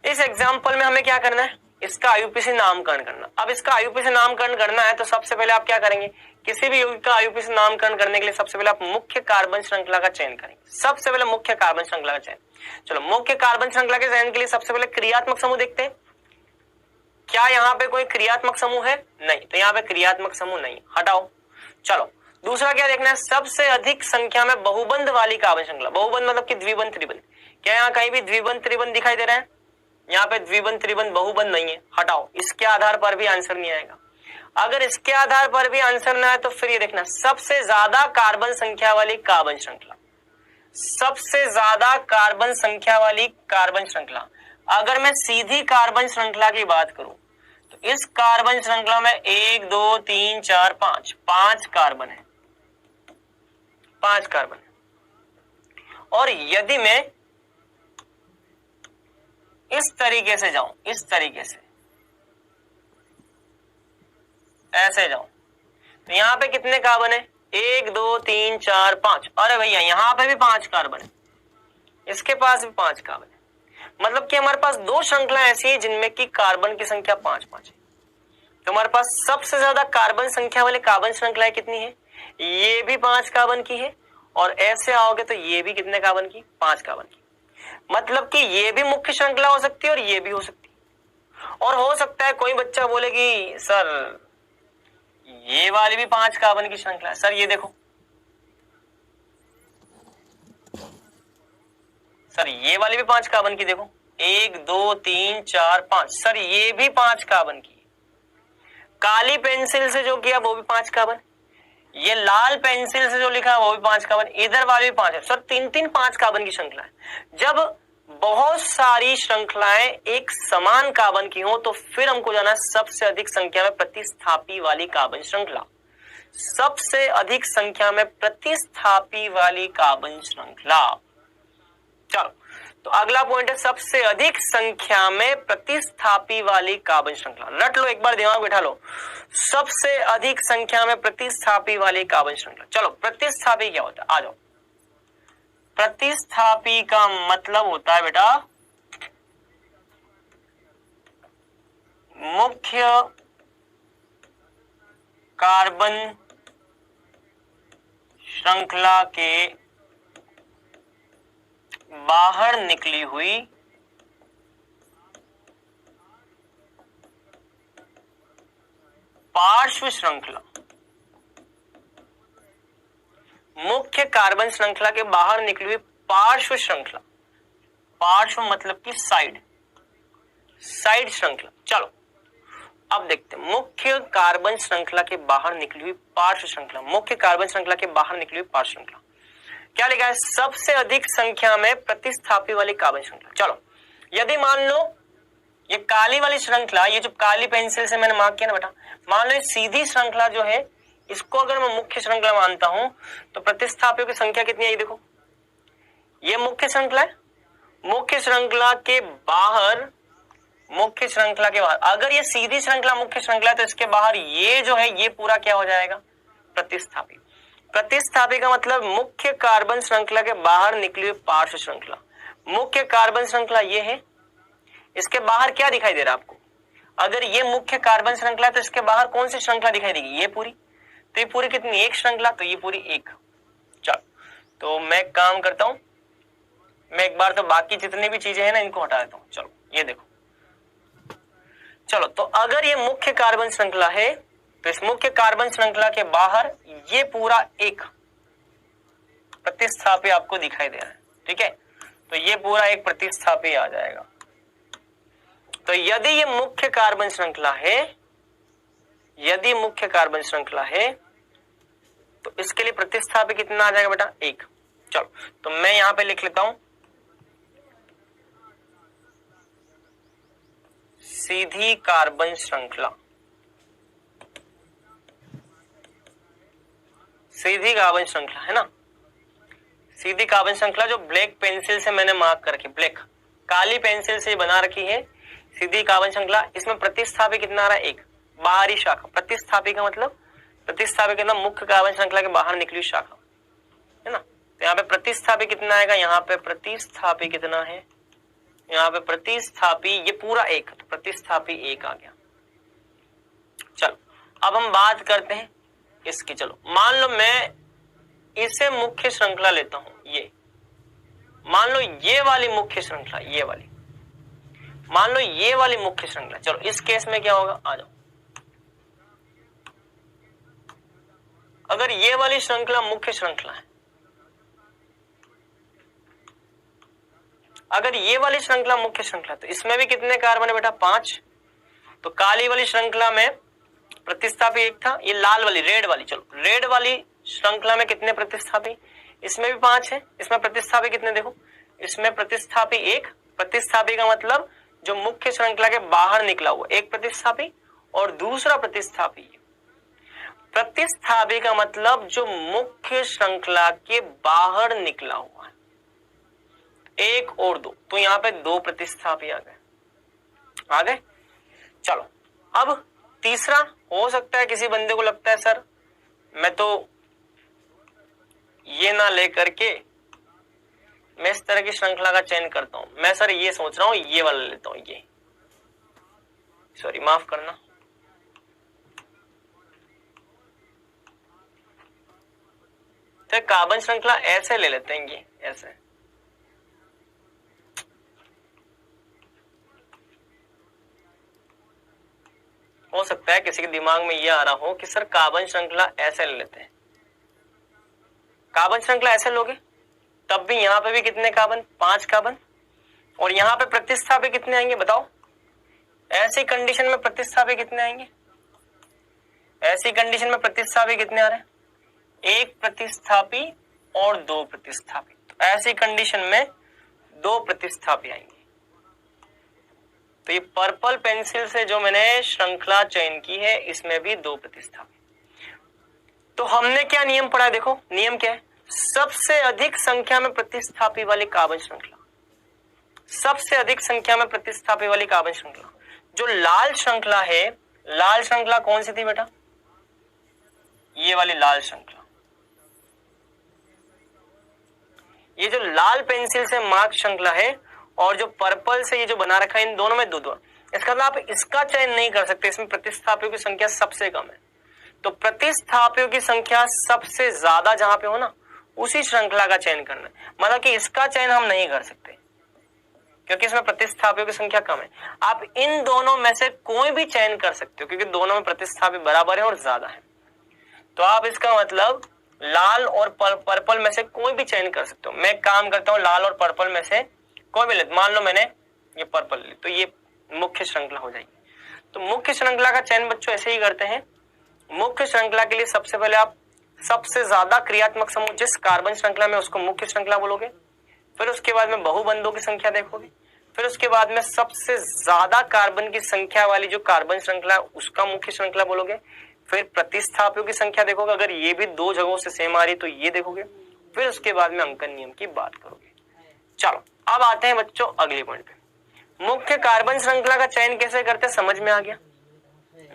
इस एग्जाम्पल में हमें क्या करना है? इसका आईयूपीएसी नामकरण करना। अब इसका आईयूपीएसी नामकरण करना है तो सबसे पहले आप क्या करेंगे? किसी भी यौगिक का आईयूपीएसी नामकरण करने के लिए सबसे पहले आप मुख्य कार्बन श्रृंखला का चयन करेंगे। सबसे पहले मुख्य कार्बन श्रृंखला का चयन। चलो मुख्य कार्बन श्रृंखला के चयन के लिए सबसे पहले क्रियात्मक समूह देखते हैं। क्या यहाँ पे कोई क्रियात्मक समूह है? नहीं, तो यहाँ पे क्रियात्मक समूह नहीं, हटाओ। चलो दूसरा क्या देखना है? सबसे अधिक संख्या में बहुबंध वाली कार्बन श्रृंखला। बहुबंध मतलब कि द्विबंध त्रिबंध। क्या यहाँ कहीं भी द्विबंध त्रिबंध दिखाई दे रहा है? यहाँ पे द्विबंध त्रिबंध बहुबंध नहीं है, हटाओ। इसके आधार पर भी आंसर नहीं आएगा। अगर इसके आधार पर भी आंसर ना आए तो फिर ये देखना, सबसे ज्यादा कार्बन संख्या वाली कार्बन श्रृंखला। सबसे ज्यादा कार्बन संख्या वाली कार्बन श्रृंखला। अगर मैं सीधी कार्बन श्रृंखला की बात करूं तो इस कार्बन श्रृंखला में 1 2 3 4 5 5 कार्बन है, 5 कार्बन है। और यदि मैं इस तरीके से जाऊं, इस तरीके से ऐसे जाऊं तो यहां पे कितने कार्बन है? 1 2 3 4 5। अरे भैया यहां पे भी 5 कार्बन है, इसके पास भी 5 कार्बन है। मतलब कि हमारे पास 2 श्रृंखला ऐसी है जिनमें की कार्बन की संख्या 5 है। तो हमारे पास सबसे ज्यादा कार्बन संख्या वाले कार्बन श्रृंखलाएं कितनी है? ये भी 5 कार्बन की है, और ऐसे आओगे तो ये भी कितने कार्बन की? 5 कार्बन की। मतलब कि ये भी मुख्य श्रृंखला हो सकती है और ये भी हो सकती है। और हो सकता है कोई बच्चा बोले कि सर ये वाली भी 5 कार्बन की श्रृंखला है। सर ये देखो, सर ये वाली भी 5 कार्बन की, देखो 1 2 3 4 5। सर ये भी 5 कार्बन की। काली पेंसिल से जो किया वो भी 5 कार्बन, ये लाल पेंसिल से जो लिखा वो भी 5 कार्बन, इधर वाले भी 5 है। सर 3 5 कार्बन की श्रृंखला है। जब बहुत सारी श्रृंखलाएं एक समान कार्बन की हो तो फिर हमको जाना सबसे अधिक संख्या में प्रतिस्थापी वाली कार्बन श्रृंखला। सबसे अधिक संख्या में प्रतिस्थापी वाली कार्बन श्रृंखला। चलो तो अगला पॉइंट है सबसे अधिक संख्या में प्रतिस्थापी वाली कार्बन श्रृंखला। रट लो, एक बार दिमाग बिठा लो, सबसे अधिक संख्या में प्रतिस्थापी वाली कार्बन श्रृंखला। चलो प्रतिस्थापी क्या होता है? आ जाओ। प्रतिस्थापी का मतलब होता है बेटा मुख्य कार्बन श्रृंखला के बाहर निकली हुई पार्श्व श्रृंखला। मुख्य कार्बन श्रृंखला के बाहर निकली हुई पार्श्व श्रृंखला। पार्श्व मतलब कि साइड, साइड श्रृंखला। चलो अब देखते हैं मुख्य कार्बन श्रृंखला के बाहर निकली हुई पार्श्व श्रृंखला। मुख्य कार्बन श्रृंखला के बाहर निकली हुई पार्श्व श्रृंखला क्या लिखा है? सबसे अधिक संख्या में प्रतिस्थापी वाली कार्बन श्रृंखला। चलो यदि मान लो ये काली वाली श्रृंखला, ये जो काली पेंसिल से मैंने मार्क किया ना बेटा, मान लो ये सीधी श्रृंखला जो है इसको अगर मैं मुख्य श्रृंखला मानता हूं तो प्रतिस्थापियों की संख्या कितनी है? देखो ये मुख्य श्रृंखला है। मुख्य श्रृंखला के बाहर, मुख्य श्रृंखला के बाहर अगर ये सीधी श्रृंखला मुख्य श्रृंखला है तो इसके बाहर ये जो है ये पूरा क्या हो जाएगा? प्रतिस्थापी। प्रतिस्थापी का मतलब मुख्य कार्बन श्रृंखला के बाहर निकली हुई पार्श्व श्रृंखला। मुख्य कार्बन श्रृंखला ये है, इसके बाहर क्या दिखाई दे रहा है आपको? अगर ये मुख्य कार्बन श्रृंखला है तो इसके बाहर कौन सी श्रृंखला दिखाई देगी? ये पूरी। तो ये पूरी कितनी? एक श्रृंखला, तो ये पूरी एक। चलो तो मैं काम करता हूं, मैं एक बार तो बाकी जितनी भी चीजें हैं ना इनको हटा देता हूं। चलो ये देखो, चलो तो अगर ये मुख्य कार्बन श्रृंखला है तो इस मुख्य कार्बन श्रृंखला के बाहर ये पूरा एक, प्रतिस्थापी आपको दिखाई दे रहा है, ठीक है। तो ये पूरा एक प्रतिस्थापी आ जाएगा। तो यदि ये मुख्य कार्बन श्रृंखला है, यदि मुख्य कार्बन श्रृंखला है तो इसके लिए प्रतिस्थापी कितना आ जाएगा बेटा, एक। चलो तो मैं यहां पे लिख लेता हूं सीधी कार्बन श्रृंखला। सीधी कार्बन श्रृंखला है ना, सीधी कार्बन श्रृंखला जो ब्लैक पेंसिल से मैंने मार्क कर रखी, ब्लैक काली पेंसिल से बना रखी है सीधी कार्बन श्रृंखला। इसमें प्रतिस्थापी कितना आ रहा है, एक। बाहरी शाखा, प्रतिस्थापी का मतलब, प्रतिस्थापी के मतलब मुख्य कार्बन श्रृंखला के बाहर निकली शाखा है ना। तो यहाँ पे प्रतिस्थापी कितना आएगा, यहाँ पे प्रतिस्थापी कितना है, यहाँ पे प्रतिस्थापी ये पूरा एक, तो प्रतिस्थापी एक आ गया। चलो अब हम बात करते हैं इसकी। चलो मान लो मैं इसे मुख्य श्रृंखला लेता हूं, ये मान लो ये वाली मुख्य श्रृंखला, ये वाली मान लो ये वाली मुख्य श्रृंखला। चलो इस केस में क्या होगा, आ जाओ। अगर ये वाली श्रृंखला मुख्य श्रृंखला है, अगर ये वाली श्रृंखला मुख्य श्रृंखला, तो इसमें भी कितने कार्बन है बेटा, 5। तो काली वाली श्रृंखला में प्रतिस्थापी एक था, ये लाल वाली रेड वाली, चलो रेड वाली श्रृंखला में कितने प्रतिस्थापी, इसमें भी 5 है। इसमें प्रतिस्थापी कितने, देखो इसमें प्रतिस्थापी एक। प्रतिस्थापी का मतलब जो मुख्य श्रृंखला के बाहर निकला हुआ एक प्रतिस्थापी, और दूसरा प्रतिस्थापी, प्रतिस्थापी का मतलब जो मुख्य श्रृंखला के बाहर निकला हुआ है, एक और दो, तो यहां पे 2 प्रतिस्थापी आ गए। चलो अब तीसरा, हो सकता है किसी बंदे को लगता है सर मैं तो ये ना लेकर के मैं इस तरह की श्रृंखला का चयन करता हूं, मैं सर ये सोच रहा हूं ये वाला लेता हूं, ये सॉरी माफ करना, तो कार्बन श्रृंखला ऐसे ले लेते हैं, ये ऐसे। हो सकता है किसी के दिमाग में ये आ रहा हो कि सर कार्बन श्रृंखला ऐसे ले लेते हैं। कार्बन श्रृंखला ऐसे लोगे तब भी यहां पे भी कितने कार्बन, 5 कार्बन, और यहां पे प्रतिस्थापी कितने आएंगे बताओ। ऐसी कंडीशन में प्रतिस्थापी कितने आएंगे, ऐसी कंडीशन में प्रतिस्थापी कितने आ रहे हैं, 1 प्रतिस्थापी और 2 प्रतिस्थापी। तो ऐसी कंडीशन में 2 प्रतिस्थापी आएंगे। तो ये पर्पल पेंसिल से जो मैंने श्रृंखला चयन की है इसमें भी 2 प्रतिस्थापी। तो हमने क्या नियम पढ़ा है, देखो नियम क्या है, सबसे अधिक संख्या में प्रतिस्थापी वाली कार्बन श्रृंखला, सबसे अधिक संख्या में प्रतिस्थापी वाली कार्बन श्रृंखला। जो लाल श्रृंखला है, लाल श्रृंखला कौन सी थी बेटा, ये वाली लाल श्रृंखला, ये जो लाल पेंसिल से मार्क श्रृंखला है और जो पर्पल से ये जो बना रखा है, इन दोनों में 2-2। इसका मतलब आप इसका चयन नहीं कर सकते, इसमें प्रतिस्थापियों की संख्या सबसे कम है। तो प्रतिस्थापियों की संख्या सबसे ज्यादा जहां पे हो ना, उसी श्रृंखला का चयन करना है। मतलब कि इसका चयन हम नहीं कर सकते क्योंकि इसमें प्रतिस्थापियों की संख्या कम है। आप इन दोनों में से कोई भी चयन कर सकते हो क्योंकि दोनों में प्रतिस्थापी बराबर है और ज्यादा है। तो आप इसका मतलब लाल और पर्पल में से कोई भी चयन कर सकते हो। मैं काम करता हूं लाल और पर्पल में से कोई भी ले, मान लो मैंने ये पर्पल ली, तो ये मुख्य श्रृंखला हो जाएगी। तो मुख्य श्रृंखला का चयन बच्चों ऐसे ही करते हैं। मुख्य श्रृंखला के लिए सबसे पहले आप सबसे ज्यादा क्रियात्मक समूह जिस कार्बन श्रृंखला में उसको मुख्य श्रृंखला बोलोगे, फिर उसके बाद में बहुबंधों की संख्या देखोगे, फिर उसके बाद में सबसे ज्यादा कार्बन की संख्या वाली जो कार्बन श्रृंखला है उसका मुख्य श्रृंखला बोलोगे, फिर प्रतिस्थापियों की संख्या देखोगे, अगर ये भी 2 जगहों से सेम आ रही तो ये देखोगे, फिर उसके बाद में अंकन नियम की बात करोगे। चलो अब आते हैं बच्चों अगले पॉइंट पे। मुख्य कार्बन श्रृंखला का चयन कैसे करते हैं समझ में आ गया।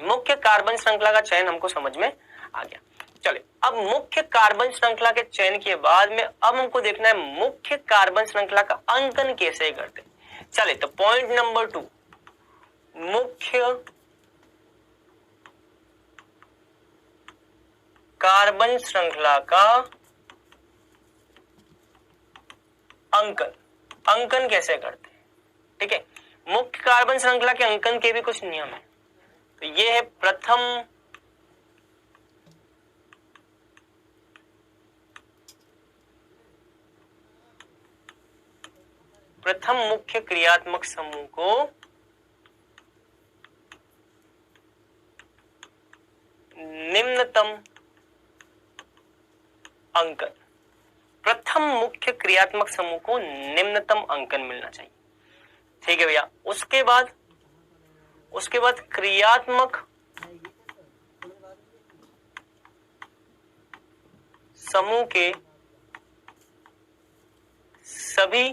मुख्य कार्बन श्रृंखला का चयन हमको समझ में आ गया। चलिए अब मुख्य कार्बन श्रृंखला के चयन के बाद में अब हमको देखना है मुख्य कार्बन श्रृंखला का अंकन कैसे करते हैं। चलिए तो पॉइंट नंबर 2, मुख्य कार्बन श्रृंखला का अंकन, अंकन कैसे करते हैं। ठीक है, मुख्य कार्बन श्रृंखला के अंकन के भी कुछ नियम है। तो ये है प्रथम प्रथम मुख्य क्रियात्मक समूह को निम्नतम अंकन, प्रथम मुख्य क्रियात्मक समूह को निम्नतम अंकन मिलना चाहिए। ठीक है भैया। उसके बाद क्रियात्मक समूह के सभी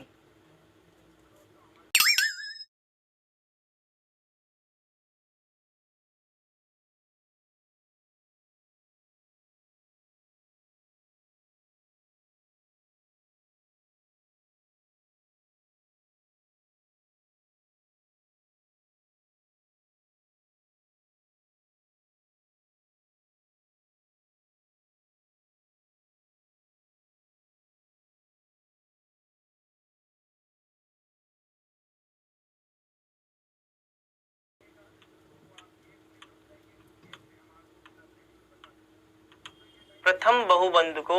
प्रथम बहुबंध को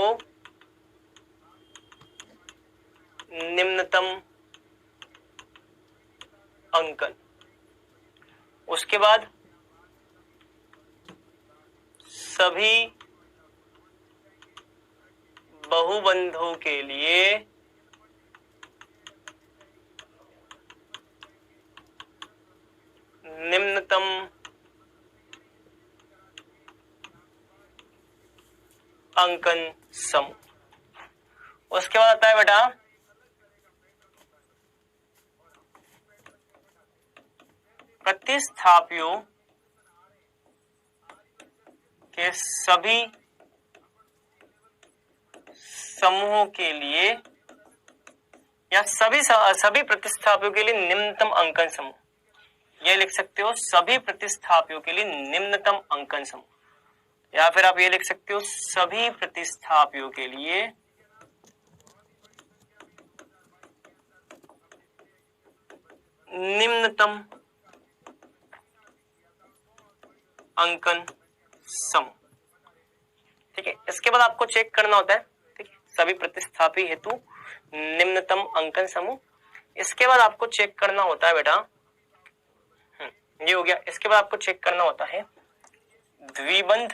निम्नतम अंकन, उसके बाद सभी बहुबंधों के लिए निम्नतम अंकन समूह। उसके बाद आता है बेटा प्रतिस्थापियों के सभी समूहों के लिए या सभी प्रतिस्थापियों के लिए निम्नतम अंकन समूह, ये लिख सकते हो सभी प्रतिस्थापियों के लिए निम्नतम अंकन समूह, या फिर आप ये लिख सकते हो सभी प्रतिस्थापियों के लिए निम्नतम अंकन समूह। ठीक है। इसके बाद आपको चेक करना होता है, ठीक है, सभी प्रतिस्थापी हेतु निम्नतम अंकन समूह। इसके बाद आपको चेक करना होता है बेटा, ये हो गया। इसके बाद आपको चेक करना होता है द्विबंध,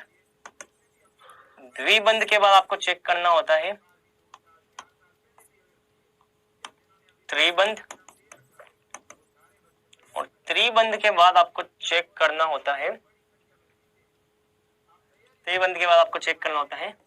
द्विबंध के बाद आपको चेक करना होता है त्रिबंध, और त्रिबंध के बाद आपको चेक करना होता है, त्रिबंध के बाद आपको चेक करना होता है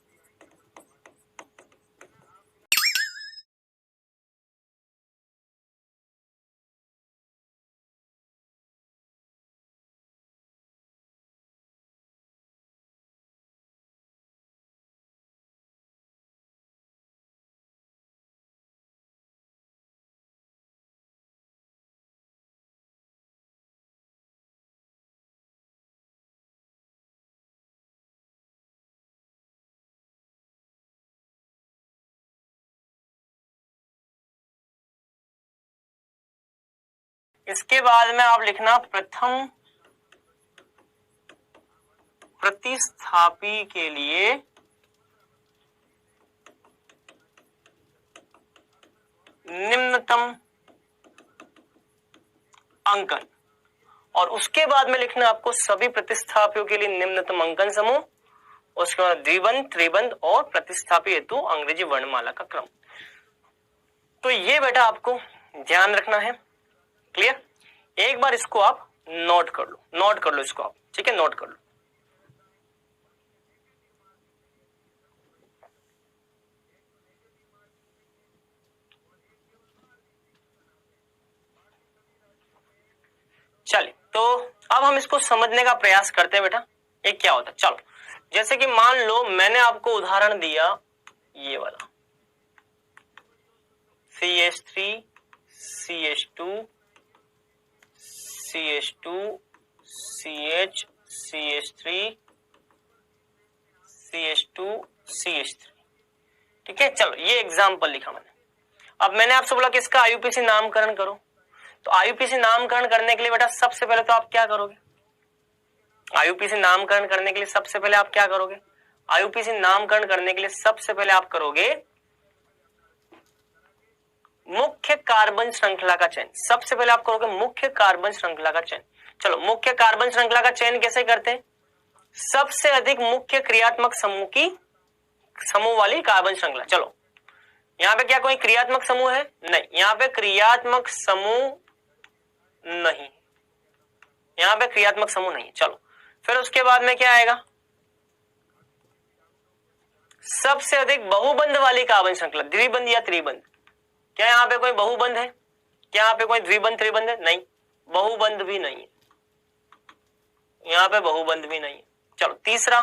इसके बाद में आप लिखना प्रथम प्रतिस्थापी के लिए निम्नतम अंकन, और उसके बाद में लिखना आपको सभी प्रतिस्थापियों के लिए निम्नतम अंकन समूह, उसके बाद द्विबंध, त्रिबंध और प्रतिस्थापी हेतु अंग्रेजी वर्णमाला का क्रम। तो ये बेटा आपको ध्यान रखना है। क्लियर? एक बार इसको आप नोट कर लो, नोट कर लो इसको आप, ठीक है, नोट कर लो। चलिए, तो अब हम इसको समझने का प्रयास करते हैं बेटा, ये क्या होता है। चलो, जैसे कि मान लो मैंने आपको उदाहरण दिया ये वाला CH3 CH2 CH2 CH CH3 CH2 CH3, ठीक है। चलो, ये एग्जाम्पल लिखा मैंने। अब मैंने आपसे बोला कि इसका आईयूपीसी नामकरण करो, तो आईयूपीसी नामकरण करने के लिए बेटा सबसे पहले तो आप क्या करोगे, आईयूपीसी नामकरण करने के लिए सबसे पहले आप क्या करोगे, आईयूपीसी नामकरण करने के लिए सबसे पहले आप करोगे मुख्य कार्बन श्रृंखला का चयन। सबसे पहले आप करोगे मुख्य कार्बन श्रृंखला का चयन। चलो मुख्य कार्बन श्रृंखला का चयन कैसे करते हैं? सबसे अधिक मुख्य क्रियात्मक समूह वाली कार्बन श्रृंखला। चलो यहां पे क्या कोई क्रियात्मक समूह है? नहीं, यहां पे क्रियात्मक समूह नहीं, यहां पे क्रियात्मक समूह नहीं। चलो फिर उसके बाद में क्या आएगा? सबसे अधिक बहुबंध वाली कार्बन श्रृंखला, द्विबंध या त्रिबंध। क्या यहां पे कोई बहुबंध है? क्या यहां पे कोई द्विबंध त्रिबंध है? नहीं, बहुबंध भी नहीं है, यहां पे बहुबंध भी नहीं है। चलो तीसरा,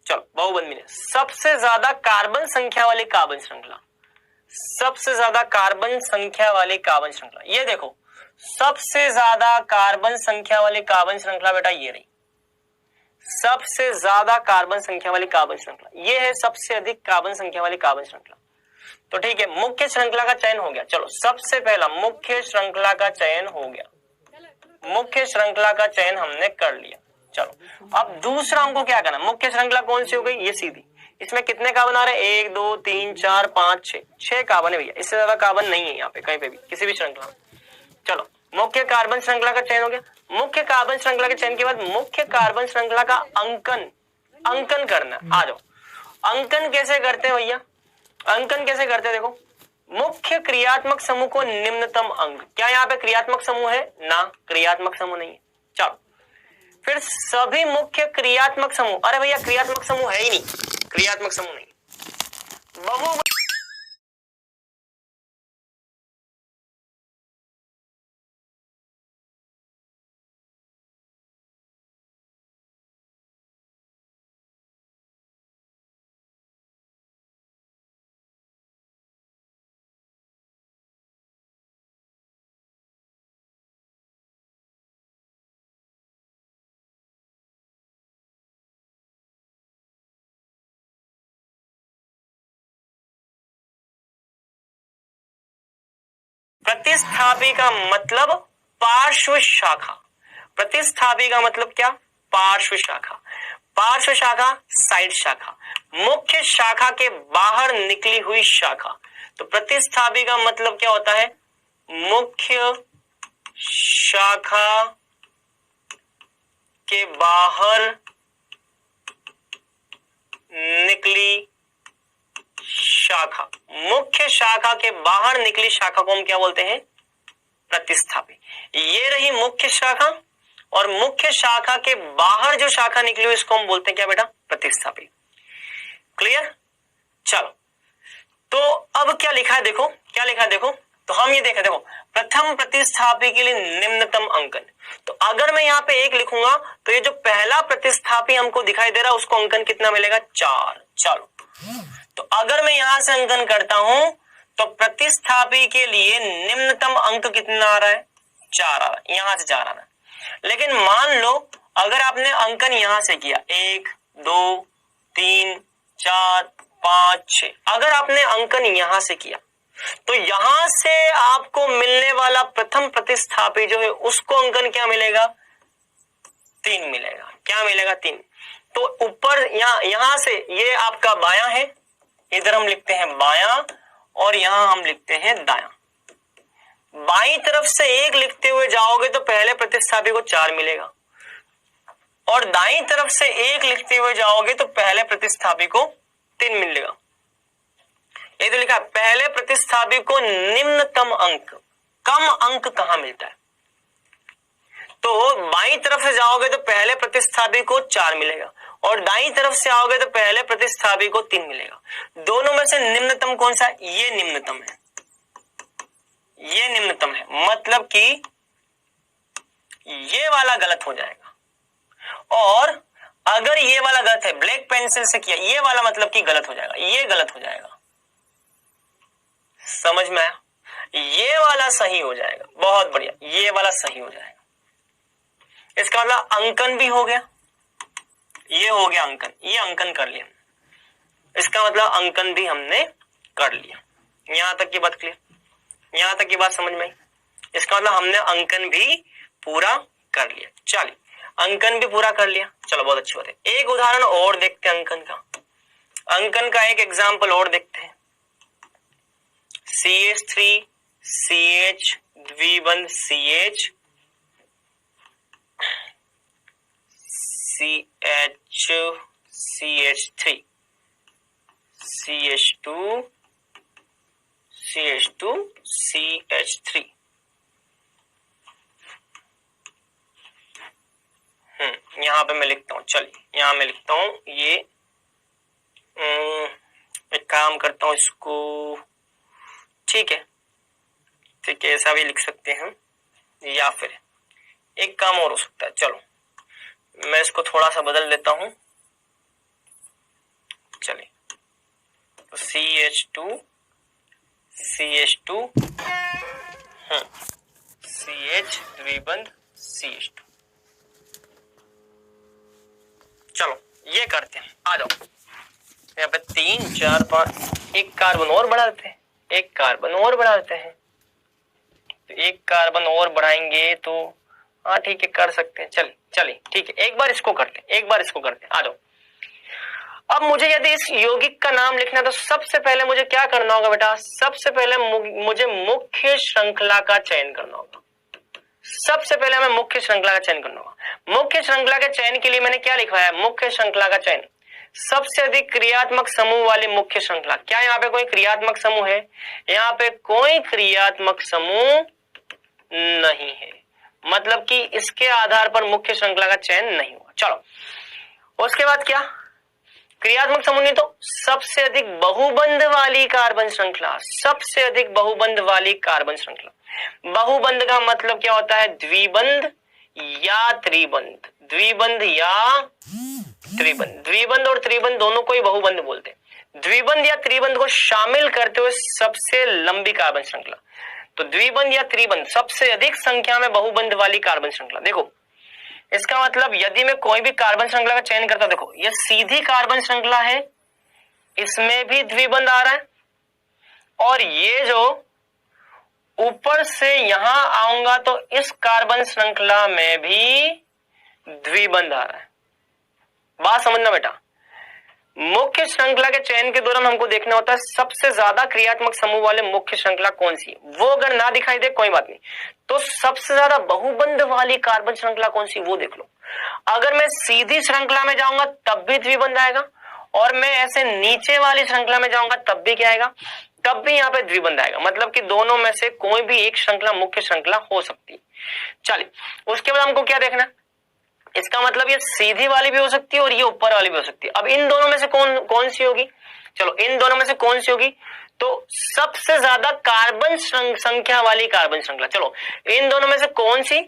चलो बहुबंध भी नहीं। सबसे ज्यादा कार्बन संख्या वाली कार्बन श्रृंखला, सबसे ज्यादा कार्बन संख्या वाली कार्बन श्रृंखला, ये देखो सबसे ज्यादा कार्बन संख्या वाली कार्बन श्रृंखला बेटा ये रही, सबसे ज्यादा कार्बन संख्या वाली कार्बन श्रृंखला ये है, सबसे अधिक कार्बन संख्या वाली कार्बन श्रृंखला। तो ठीक है, मुख्य श्रृंखला का चयन हो गया। चलो सबसे पहला मुख्य श्रृंखला का चयन हो गया, मुख्य श्रृंखला का चयन हमने कर लिया। चलो अब दूसरा हमको क्या करना? मुख्य श्रृंखला कौन सी हो गई? ये सीधी। इसमें कितने कार्बन आ रहे हैं? 1 2 3 4 5 6, 6 कार्बन है भैया, इससे ज्यादा कार्बन नहीं है यहाँ पे कहीं पे भी किसी भी श्रृंखला में। चलो मुख्य कार्बन श्रृंखला का चयन हो गया। मुख्य कार्बन श्रृंखला के चयन के बाद मुख्य कार्बन श्रृंखला का अंकन करना। आ जाओ, अंकन कैसे करते हैं भैया? अंकन कैसे करते हैं? देखो, मुख्य क्रियात्मक समूह को निम्नतम अंक। क्या यहाँ पे क्रियात्मक समूह है? ना, क्रियात्मक समूह नहीं है। चलो फिर सभी मुख्य क्रियात्मक समूह, अरे भैया क्रियात्मक समूह है ही नहीं, क्रियात्मक समूह नहीं, बहु प्रतिस्थापी का मतलब पार्श्व शाखा। प्रतिस्थापी का मतलब क्या? पार्श्व शाखा। पार्श्व शाखा साइड शाखा, मुख्य शाखा के बाहर निकली हुई शाखा। तो प्रतिस्थापी का मतलब क्या होता है? मुख्य शाखा के बाहर निकली शाखा। मुख्य शाखा के बाहर निकली शाखा को हम क्या बोलते हैं? प्रतिस्थापी। ये रही मुख्य शाखा, और मुख्य शाखा के बाहर जो शाखा निकली हुई इसको हम बोलते हैं क्या बेटा? प्रतिस्थापी। क्लियर? चलो तो अब क्या लिखा है देखो, क्या लिखा है देखो, तो हम ये देखें, देखो प्रथम प्रतिस्थापी के लिए निम्नतम अंकन। तो अगर मैं यहाँ पे 1 लिखूंगा तो ये जो पहला प्रतिस्थापी हमको दिखाई दे रहा है उसको अंकन कितना मिलेगा? 4। चलो तो अगर मैं यहां से अंकन करता हूं तो प्रतिस्थापी के लिए निम्नतम अंक कितना आ रहा है? 4 आ रहा है, यहां से 4 आ रहा है। लेकिन मान लो अगर आपने अंकन यहां से किया 1 2 3 4 5 6, अगर आपने अंकन यहां से किया तो यहां से आपको मिलने वाला प्रथम प्रतिस्थापी जो है उसको अंकन क्या मिलेगा? 3 मिलेगा। क्या मिलेगा? 3। तो ऊपर यहां से ये आपका बायां है, इधर हम लिखते हैं बायां और यहां हम लिखते हैं दायां। बाईं तरफ से 1 लिखते हुए जाओगे तो पहले प्रतिस्थापी को 4 मिलेगा, और दाईं तरफ से 1 लिखते हुए जाओगे तो पहले प्रतिस्थापी को 3 मिलेगा। ये तो लिखा पहले प्रतिस्थापी को निम्नतम अंक, कम अंक कहां मिलता है? तो बाईं तरफ से जाओगे तो पहले प्रतिस्थापी को 4 मिलेगा, और दाईं तरफ से आओगे तो पहले प्रतिस्थापी को 3 मिलेगा। दोनों में से निम्नतम कौन सा? ये निम्नतम है, ये निम्नतम है, मतलब कि ये वाला गलत हो जाएगा। और अगर ये वाला गलत है, ब्लैक पेंसिल से किया, ये वाला मतलब कि गलत हो जाएगा, ये गलत हो जाएगा। समझ में आया? ये वाला सही हो जाएगा, बहुत बढ़िया, ये वाला सही हो जाएगा। इसका मतलब अंकन भी हो गया, ये हो गया अंकन, ये अंकन कर लिया, इसका मतलब अंकन भी हमने कर लिया। यहां तक की बात क्लियर? यहां तक की बात समझ में आई? इसका मतलब हमने अंकन भी पूरा कर लिया। चलिए अंकन भी पूरा कर लिया, चलो बहुत अच्छी बात है। एक उदाहरण और देखते हैं अंकन का, अंकन का एक एग्जाम्पल और देखते हैं। CH3 CH द्विबंध CH CH CH3 CH2 CH2 CH3। यहां पे मैं लिखता हूं, चलिए यहां मैं लिखता हूं ये, एक काम करता हूं इसको, ठीक है ऐसा भी लिख सकते हैं, या फिर एक काम और हो सकता है, चलो मैं इसको थोड़ा सा बदल देता हूं। चलिए तो CH2 CH2 CH द्विबंध CH2। चलो ये करते हैं, आ जाओ यहाँ पे 3 4 5, एक कार्बन और बढ़ा देते हैं, एक कार्बन और बढ़ा देते हैं, तो एक कार्बन और बढ़ाएंगे तो हाँ ठीक है कर सकते हैं, चलिए ठीक है, एक बार इसको करते हैं, आ जाओ। अब मुझे यदि इस यौगिक का नाम लिखना है तो सबसे पहले मुझे क्या करना होगा बेटा, सबसे पहले मुझे मुख्य श्रृंखला का चयन करना होगा। सबसे पहले हमें मुख्य श्रृंखला का चयन करना होगा। मुख्य श्रृंखला के चयन के लिए मैंने क्या लिखवाया है, मुख्य श्रृंखला का चयन, सबसे अधिक क्रियात्मक समूह वाली मुख्य श्रृंखला। क्या यहाँ पे कोई क्रियात्मक समूह है? यहाँ पे कोई क्रियात्मक समूह नहीं है, मतलब कि इसके आधार पर मुख्य श्रृंखला का चयन नहीं हुआ। चलो उसके बाद क्या, क्रियात्मक समूह नहीं तो सबसे अधिक बहुबंध वाली कार्बन श्रृंखला, सबसे अधिक बहुबंध वाली कार्बन श्रृंखला। बहुबंध का मतलब क्या होता है, द्विबंध या त्रिबंध, द्विबंध या त्रिबंध, द्विबंध और त्रिबंध दोनों को ही बहुबंध बोलते हैं। द्विबंध या त्रिबंध को शामिल करते हुए सबसे लंबी कार्बन श्रृंखला, तो द्विबंध या त्रिबंध सबसे अधिक संख्या में बहुबंध वाली कार्बन श्रृंखला। देखो इसका मतलब यदि मैं कोई भी कार्बन श्रृंखला का चयन करता हूं, देखो ये सीधी कार्बन श्रृंखला है, इसमें भी द्विबंध आ रहा है, और ये जो ऊपर से यहां आऊंगा तो इस कार्बन श्रृंखला में भी द्विबंध आ रहा है। बात समझना बेटा, मुख्य श्रृंखला के चयन के दौरान हमको देखना होता है सबसे ज्यादा क्रियात्मक समूह वाले मुख्य श्रृंखला कौन सी है। वो अगर ना दिखाई दे कोई बात नहीं, तो सबसे ज्यादा बहुबंध वाली कार्बन श्रृंखला कौन सी वो देख लो। अगर मैं सीधी श्रृंखला में जाऊंगा तब भी द्विबंध आएगा, और मैं ऐसे नीचे वाली श्रृंखला में जाऊंगा तब भी क्या आएगा, तब भी यहाँ पे द्विबंध आएगा। मतलब कि दोनों में से कोई भी एक श्रृंखला मुख्य श्रृंखला हो सकती है। चलिए उसके बाद हमको क्या देखना है, इसका मतलब ये सीधी वाली भी हो सकती है और ये ऊपर वाली भी हो सकती है। अब इन दोनों में से कौन सी होगी, चलो इन दोनों में से कौन सी होगी, तो सबसे ज्यादा कार्बन संख्या वाली कार्बन श्रृंखला। चलो इन दोनों में से कौन सी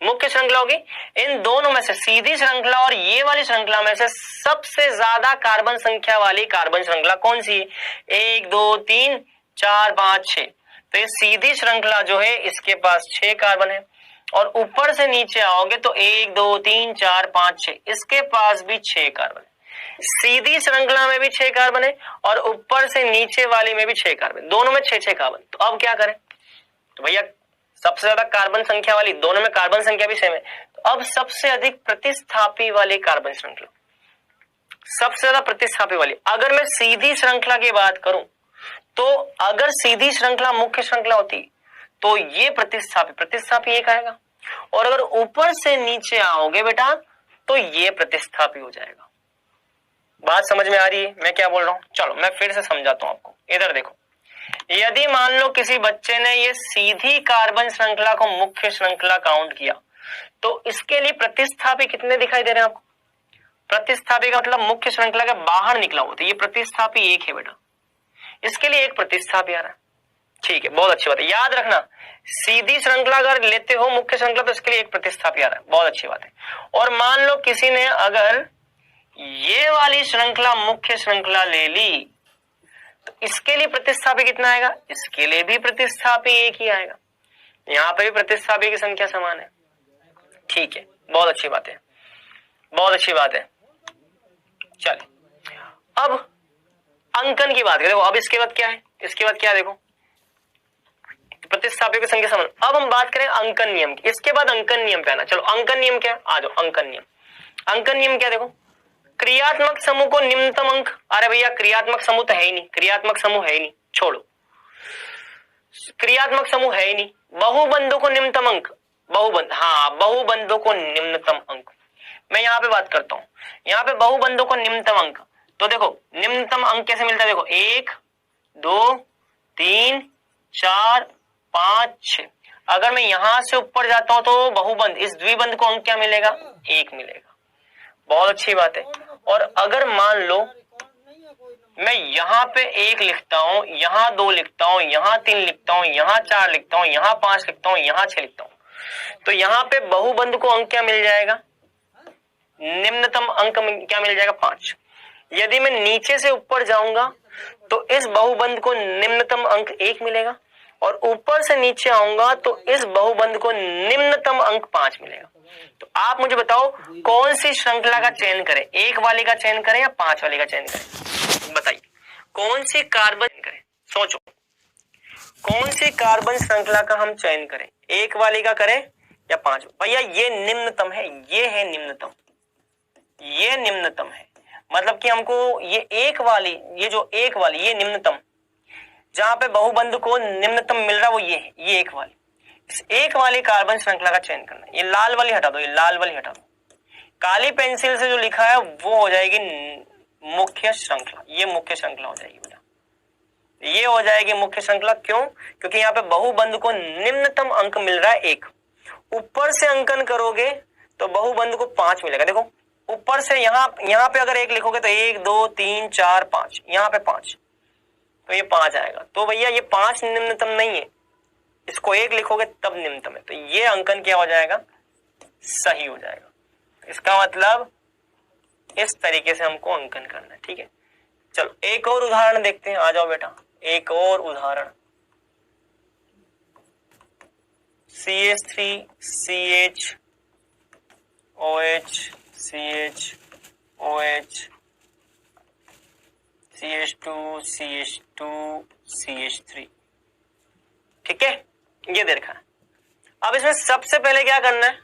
मुख्य श्रृंखला होगी, इन दोनों में से सीधी श्रृंखला और ये वाली श्रृंखला में से सबसे ज्यादा कार्बन संख्या वाली कार्बन श्रृंखला कौन सी है, 1 2 3 4 5 6। तो ये सीधी श्रृंखला जो है इसके पास 6 कार्बन है, और ऊपर से नीचे आओगे तो 1 2 3 4 5 6, इसके पास भी 6 कार्बन है। सीधी श्रृंखला में भी 6 कार्बन है और ऊपर से नीचे वाले में भी 6 कार्बन, दोनों में 6 कार्बन। तो अब क्या करें, तो भैया सबसे ज्यादा कार्बन संख्या वाली, दोनों में कार्बन संख्या भी सेम है, तो अब सबसे अधिक प्रतिस्थापी वाली कार्बन श्रृंखला, सबसे ज्यादा प्रतिस्थापी वाली। अगर मैं सीधी श्रृंखला की बात करूं तो अगर सीधी श्रृंखला मुख्य श्रृंखला होती तो ये प्रतिस्थापी एक आएगा, और अगर ऊपर से नीचे आओगे बेटा तो ये प्रतिस्थापी हो जाएगा। बात समझ में आ रही है मैं क्या बोल रहा हूं? चलो मैं फिर से समझाता हूं आपको। इधर देखो, यदि मान लो किसी बच्चे ने ये सीधी कार्बन श्रृंखला को मुख्य श्रृंखला काउंट किया, तो इसके लिए प्रतिस्थापी कितने दिखाई दे रहे हैं आपको? प्रतिस्थापी का मतलब मुख्य श्रृंखला के बाहर निकला हो, तो ये प्रतिस्थापी एक है बेटा, इसके लिए एक प्रतिस्थापी आ रहा है। ठीक है, बहुत अच्छी बात है, याद रखना सीधी श्रृंखला अगर लेते हो मुख्य श्रृंखला तो इसके लिए एक प्रतिस्थापी आ रहा है, बहुत अच्छी बात है। और मान लो किसी ने अगर ये वाली श्रृंखला मुख्य श्रृंखला ले ली तो इसके लिए प्रतिस्थापी कितना आएगा? इसके लिए भी प्रतिस्थापी एक ही आएगा, यहाँ पे भी प्रतिस्थापी की संख्या समान है। ठीक है, बहुत अच्छी बात है, बहुत अच्छी बात है। चलिए अब अंकन की बात करें। देखो अब इसके बाद क्या है, इसके बाद क्या है, देखो प्रतिस्थापियों की संख्या समान। अब हम बात करें अंकन नियम की, इसके बाद अंकन नियम पे आना। चलो अंकन नियम क्या है, आ जाओ अंकन नियम। अंकन नियम क्या, देखो क्रियात्मक समूह को निम्नतम अंक, अरे भैया क्रियात्मक समूह तो है ही नहीं, क्रियात्मक समूह है ही नहीं, छोड़ो। क्रियात्मक समूह है ही नहीं। बहुबंधों को निम्नतम अंक, बहुबंध, हाँ बहुबंधों को निम्नतम अंक, मैं यहाँ पे बात करता हूँ, यहाँ पे बहुबंधों को निम्नतम अंक, तो देखो निम्नतम अंक कैसे मिलता है, देखो 1 2 3 4 5 6, अगर मैं यहां से ऊपर जाता हूं तो बहुबंध, इस द्विबंध को अंक क्या मिलेगा, 1 मिलेगा। बहुत अच्छी बात है। और अगर मान लो मैं यहाँ पे 1 लिखता हूँ, यहाँ 2 लिखता हूँ, यहाँ 3 लिखता हूँ, यहाँ 4 लिखता हूँ, यहाँ 5 लिखता हूँ, यहाँ 6 लिखता हूँ, तो यहाँ पे बहुबंध को अंक क्या मिल जाएगा, निम्नतम अंक क्या मिल जाएगा, 5। यदि मैं नीचे से ऊपर जाऊंगा तो इस बहुबंध को निम्नतम अंक 1 मिलेगा, और ऊपर से नीचे आऊंगा तो इस बहुबंध को निम्नतम अंक 5 मिलेगा। तो आप मुझे बताओ कौन सी श्रृंखला का चयन करें, 1 वाले का चयन करें या 5 वाले का चयन करें, बताइए कौन सी कार्बन करें, सोचो कौन सी कार्बन श्रृंखला का हम चयन करें, 1 वाले का करें या 5? भैया ये निम्नतम है, ये है निम्नतम, ये निम्नतम है, मतलब कि हमको ये 1 वाली, ये जो 1 वाली ये निम्नतम, जहां पे बहुबंध को निम्नतम मिल रहा वो ये है, ये 1 वाली, इस 1 वाली कार्बन श्रृंखला का चयन करना है। ये लाल वाली हटा दो, ये लाल वाली हटा दो, काली पेंसिल से जो लिखा है वो हो जाएगी मुख्य श्रृंखला, ये मुख्य श्रृंखला हो जाएगी बेटा, ये हो जाएगी मुख्य श्रृंखला। क्यों? क्योंकि यहाँ पे बहुबंध को निम्नतम अंक मिल रहा है 1, ऊपर से अंकन करोगे तो बहुबंध को 5 मिलेगा। देखो ऊपर से यहाँ पे अगर 1 लिखोगे तो 1 2 3 4 5, यहाँ पे 5, तो ये 5 आएगा। तो भैया ये 5 निम्नतम नहीं है, इसको 1 लिखोगे तब निम्नतम है, तो ये अंकन क्या हो जाएगा, सही हो जाएगा। इसका मतलब इस तरीके से हमको अंकन करना है, ठीक है। चलो एक और उदाहरण देखते हैं, आ जाओ बेटा, एक और उदाहरण, CH3 CH OH CH OH CH2 CH2 CH3, ठीक है, ये देखा है। अब इसमें सबसे पहले क्या करना है,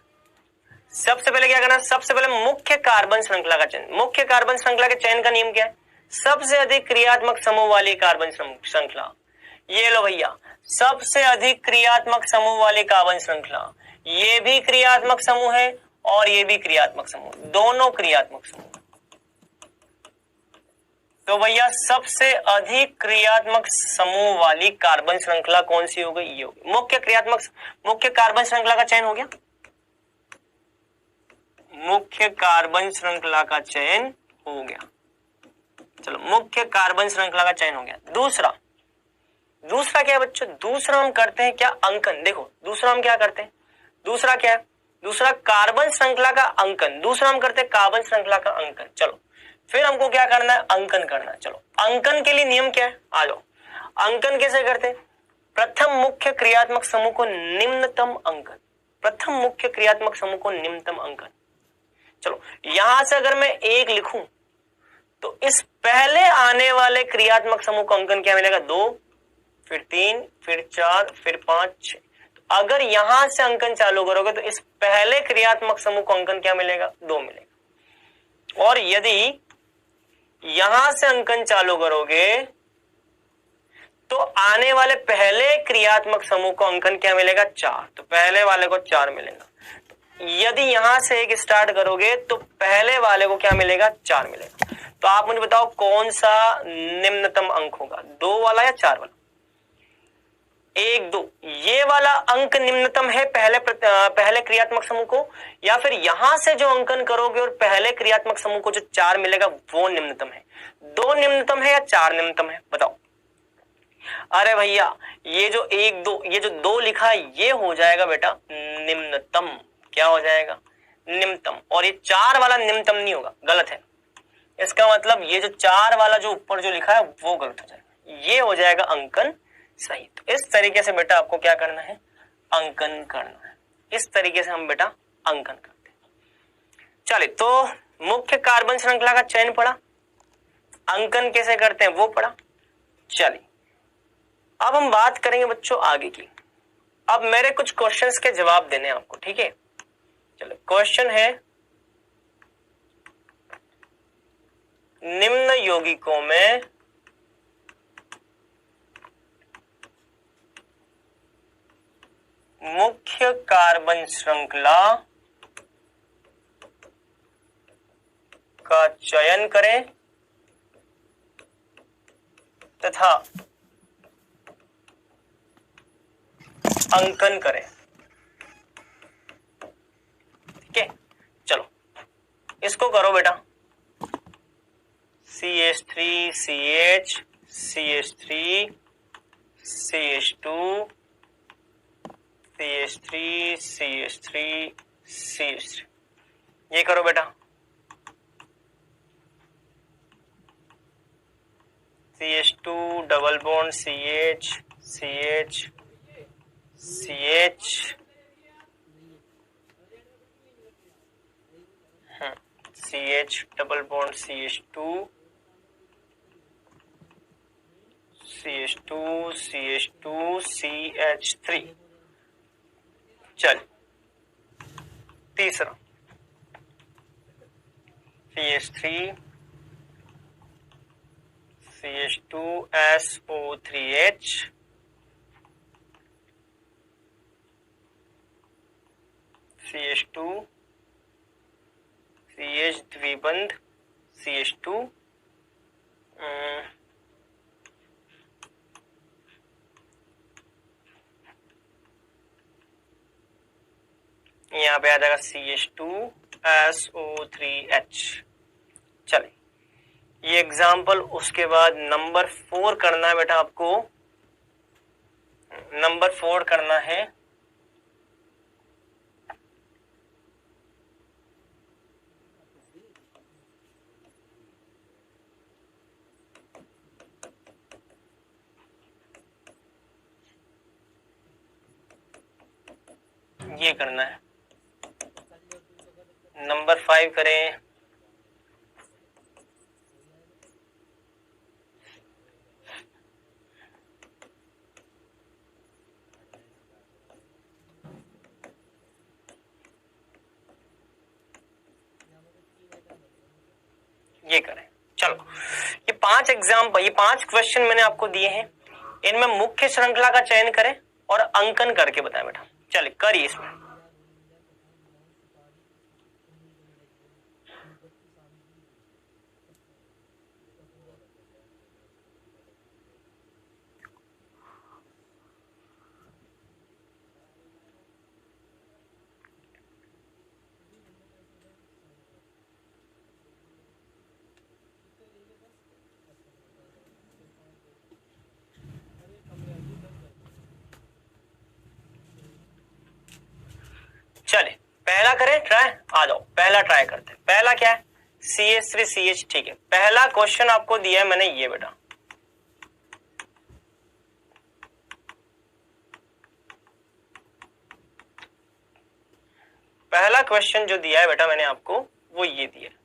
सबसे पहले मुख्य कार्बन श्रृंखला का चयन। मुख्य कार्बन श्रृंखला के चयन का नियम क्या है, सबसे अधिक क्रियात्मक समूह वाली कार्बन श्रृंखला, ये लो भैया, सबसे अधिक क्रियात्मक समूह वाली कार्बन श्रृंखला, ये भी क्रियात्मक समूह है और ये भी क्रियात्मक समूह, दोनों क्रियात्मक समूह। तो भैया सबसे अधिक क्रियात्मक समूह वाली कार्बन श्रृंखला कौन सी हो गई, ये होगी मुख्य कार्बन श्रृंखला का चयन हो गया, मुख्य कार्बन श्रृंखला का चयन हो गया। चलो मुख्य कार्बन श्रृंखला का चयन हो गया। दूसरा क्या है बच्चों, दूसरा हम करते हैं क्या, अंकन। देखो दूसरा हम क्या करते हैं, दूसरा क्या है, दूसरा कार्बन श्रृंखला का अंकन, दूसरा हम करते हैं कार्बन श्रृंखला का अंकन। चलो फिर हमको क्या करना है, अंकन करना है। चलो अंकन के लिए नियम क्या है, आ जाओ। अंकन कैसे करते हैं, प्रथम मुख्य क्रियात्मक समूह को निम्नतम अंकन, प्रथम मुख्य क्रियात्मक समूह को निम्नतम अंकन। चलो यहां से अगर मैं 1 लिखूं तो इस पहले आने वाले क्रियात्मक समूह का अंकन क्या मिलेगा, 2, फिर 3, फिर 4, फिर 5, 6। तो अगर यहां से अंकन चालू करोगे तो इस पहले क्रियात्मक समूह का अंकन क्या मिलेगा, 2 मिलेगा। और यदि यहां से अंकन चालू करोगे तो आने वाले पहले क्रियात्मक समूह को अंकन क्या मिलेगा, 4, तो पहले वाले को 4 मिलेगा। यदि यहां से 1 स्टार्ट करोगे तो पहले वाले को क्या मिलेगा, 4 मिलेगा। तो आप मुझे बताओ कौन सा निम्नतम अंक होगा, 2 वाला या 4 वाला, 1 2, ये वाला अंक निम्नतम है पहले क्रियात्मक समूह को, या फिर यहां से जो अंकन करोगे और पहले क्रियात्मक समूह को जो 4 मिलेगा वो निम्नतम है। 2 निम्नतम है या 4 निम्नतम है, बताओ। अरे भैया ये जो 1 2, ये जो 2 लिखा है ये हो जाएगा बेटा निम्नतम, क्या हो जाएगा, निम्नतम। और ये 4 वाला निम्नतम नहीं होगा, गलत है। इसका मतलब ये जो 4 वाला जो ऊपर जो लिखा है वो गलत हो जाएगा, ये हो जाएगा अंकन सही। तो इस तरीके से बेटा आपको क्या करना है, अंकन करना है। इस तरीके से हम बेटा अंकन करते हैं। चलिए तो मुख्य कार्बन श्रृंखला का चयन पड़ा, अंकन कैसे करते हैं वो पड़ा। चलिए अब हम बात करेंगे बच्चों आगे की। अब मेरे कुछ क्वेश्चंस के जवाब देने हैं आपको, ठीक है। चलो क्वेश्चन है, निम्न यौगिकों में मुख्य कार्बन श्रृंखला का चयन करें तथा अंकन करें। ठीक है, चलो इसको करो बेटा। CH3 CH CH3 CH2 CH3 CH3 CH3, ये करो बेटा। CH2 double bond CH CH CH CH double bond CH2 CH2 CH2 CH3। चल तीसरा CH3 CH2 SO3H CH2 CH द्विबंध CH2 यहाँ पे आ जाएगा CH2 SO3H। चले ये एग्जाम्पल, उसके बाद नंबर 4 करना है बेटा आपको। नंबर 4 करना है ये करना है। नंबर 5 करें। ये करें। चलो ये 5 क्वेश्चन मैंने आपको दिए हैं, इनमें मुख्य श्रृंखला का चयन करें और अंकन करके बताएं बेटा। चलिए करिए इसमें। चले पहला करें ट्राई, आ जाओ पहला ट्राई करते हैं। पहला क्या है? CH3 CH। ठीक है, पहला क्वेश्चन आपको दिया है मैंने ये बेटा, पहला क्वेश्चन जो दिया है बेटा मैंने आपको वो ये दिया है।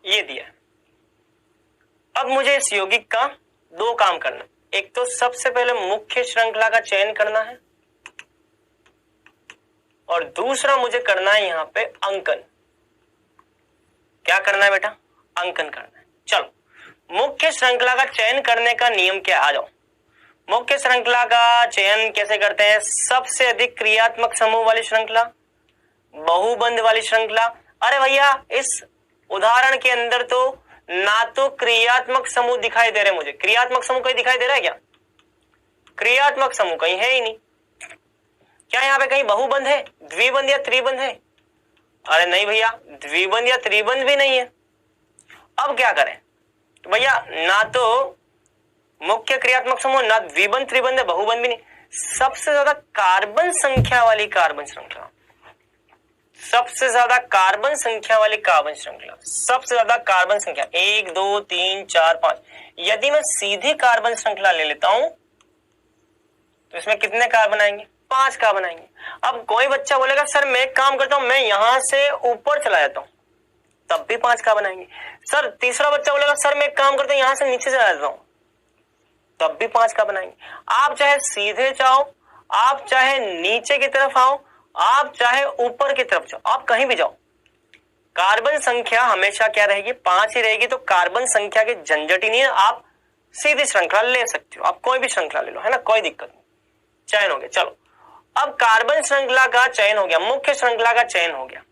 ये दिया है। अब मुझे इस यौगिक का 2 काम करना। एक तो सबसे पहले मुख्य श्रृंखला का चयन करना है और दूसरा मुझे करना है यहां पे अंकन। क्या करना है बेटा? अंकन करना है। चलो मुख्य श्रृंखला का चयन करने का नियम क्या? आ जाओ। मुख्य श्रृंखला का चयन कैसे करते हैं? सबसे अधिक क्रियात्मक समूह वाली श्रृंखला, बहुबंध वाली श्रृंखला। अरे भैया इस उदाहरण के अंदर तो ना तो क्रियात्मक समूह दिखाई दे रहे मुझे। क्रियात्मक समूह कहीं दिखाई दे रहा है क्या? क्रियात्मक समूह कहीं है ही नहीं। क्या यहाँ पे कहीं बहुबंध है, द्विबंध या त्रिबंध है? अरे नहीं भैया, द्विबंध या त्रिबंध भी नहीं है। अब क्या करें? तो भैया ना तो मुख्य क्रियात्मक समूह, ना द्विबंध त्रिबंध है, बहुबंध भी नहीं। सबसे ज्यादा कार्बन संख्या वाली कार्बन श्रृंखला, सबसे ज्यादा कार्बन संख्या वाली कार्बन श्रृंखला, सबसे ज्यादा कार्बन संख्या 1 2 3 4 5। यदि मैं सीधी कार्बन श्रृंखला ले लेता हूं तो इसमें कितने कार्बन आएंगे? 5 कार्बन आएंगे। अब कोई बच्चा बोलेगा सर मैं एक काम करता हूं, मैं यहां से ऊपर चला जाता हूं, तब भी 5 कार्बन आएंगे। सर तीसरा बच्चा बोलेगा सर मैं एक काम करता हूं, यहां से नीचे चला जाता हूं, तब भी 5 कार्बन आएंगे। आप चाहे सीधे जाओ, आप चाहे नीचे की तरफ आओ, आप चाहे ऊपर की तरफ जाओ, आप कहीं भी जाओ, कार्बन संख्या हमेशा क्या रहेगी, 5 ही रहेगी। तो कार्बन संख्या के झंझट ही नहीं है, आप सीधी श्रृंखला ले सकते हो, आप कोई भी श्रृंखला ले लो, है ना, कोई दिक्कत नहीं। चयन हो गया। चलो अब कार्बन श्रृंखला का चयन हो गया, मुख्य श्रृंखला का चयन हो गया।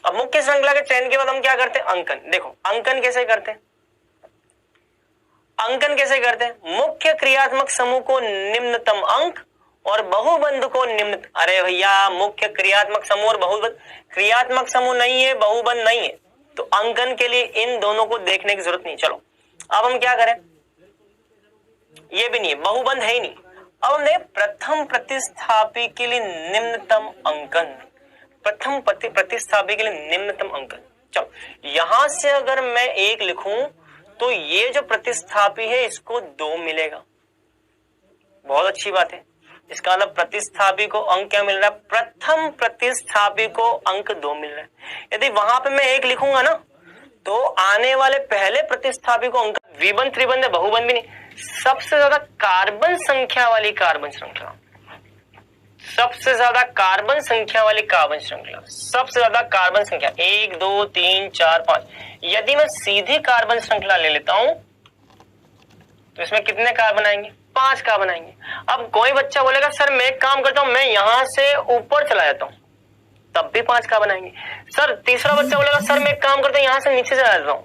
अब मुख्य श्रृंखला के चयन के बाद हम क्या करते हैं, अंकन। देखो अंकन कैसे करते हैं, अंकन कैसे करते हैं, मुख्य क्रियात्मक समूह को निम्नतम अंक और बहुबंध को निम्न। अरे भैया मुख्य क्रियात्मक समूह और बहुबंध, क्रियात्मक समूह नहीं है, बहुबंध नहीं है, तो अंकन के लिए इन दोनों को देखने की जरूरत नहीं। चलो अब हम क्या करें, ये भी नहीं है, बहुबंध है ही नहीं। अब हमने प्रथम प्रतिस्थापी के लिए निम्नतम अंकन, प्रथम प्रतिस्थापी के लिए निम्नतम अंकन। चलो यहां से अगर मैं 1 लिखूं तो ये जो प्रतिस्थापी है इसको 2 मिलेगा, बहुत अच्छी बात है। इसका मतलब प्रतिस्थापी को अंक क्या मिल रहा है, प्रथम प्रतिस्थापी को अंक 2 मिल रहा है। यदि वहां पे मैं 1 लिखूंगा ना तो आने वाले पहले प्रतिस्थापी को अंक, द्विबंध त्रिबंध बहुबंध भी नहीं, सबसे ज्यादा कार्बन संख्या वाली कार्बन श्रृंखला, सबसे ज्यादा कार्बन संख्या वाली कार्बन श्रृंखला, सबसे ज्यादा कार्बन संख्या 1 2 3 4 5। यदि मैं सीधी कार्बन श्रृंखला ले लेता हूं तो इसमें कितने कार्बन आएंगे, 5 कार्बन आएंगे। अब कोई बच्चा बोलेगा सर मैं एक काम करता हूं, मैं यहां से ऊपर चला जाता हूं, तब भी 5 कार्बन आएंगे। सर तीसरा बच्चा बोलेगा सर मैं एक काम करता हूं, यहां से नीचे चला जाता हूं,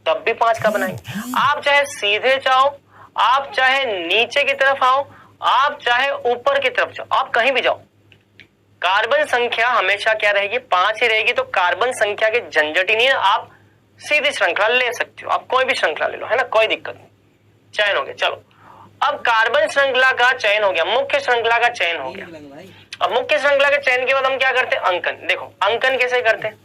तब भी 5 कार्बन आएंगे। आप चाहे सीधे जाओ, आप चाहे नीचे की तरफ आओ, आप चाहे ऊपर की तरफ जाओ, आप कहीं भी जाओ, कार्बन संख्या हमेशा क्या रहेगी, 5 ही रहेगी। तो कार्बन संख्या के झंझट ही नहीं है, आप सीधी श्रृंखला ले सकते हो, आप कोई भी श्रृंखला ले लो, है ना, कोई दिक्कत नहीं। चयन हो गया। चलो अब कार्बन श्रृंखला का चयन हो गया, मुख्य श्रृंखला का चयन हो गया। अब मुख्य श्रृंखला के चयन के बाद हम क्या करते हैं, अंकन। देखो अंकन कैसे करते हैं,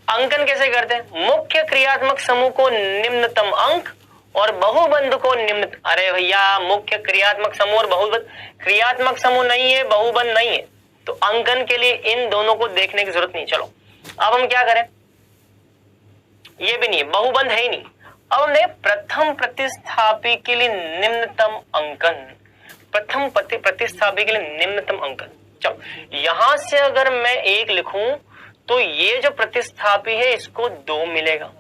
अंकन कैसे करते हैं, मुख्य क्रियात्मक समूह को निम्नतम अंक और बहुबंध को निम्न। अरे भैया मुख्य क्रियात्मक समूह और बहुबंध, क्रियात्मक समूह नहीं है, बहुबंध नहीं है, तो अंकन के लिए इन दोनों को देखने की जरूरत नहीं। चलो अब हम क्या करें, ये भी नहीं है, बहुबंध है ही नहीं। अब हमने प्रथम प्रतिस्थापी के लिए निम्नतम अंकन, प्रथम प्रतिस्थापी के लिए निम्नतम अंकन। चलो यहां से अगर मैं 1 लिखूं तो ये जो प्रतिस्थापी है इसको 2 मिलेगा,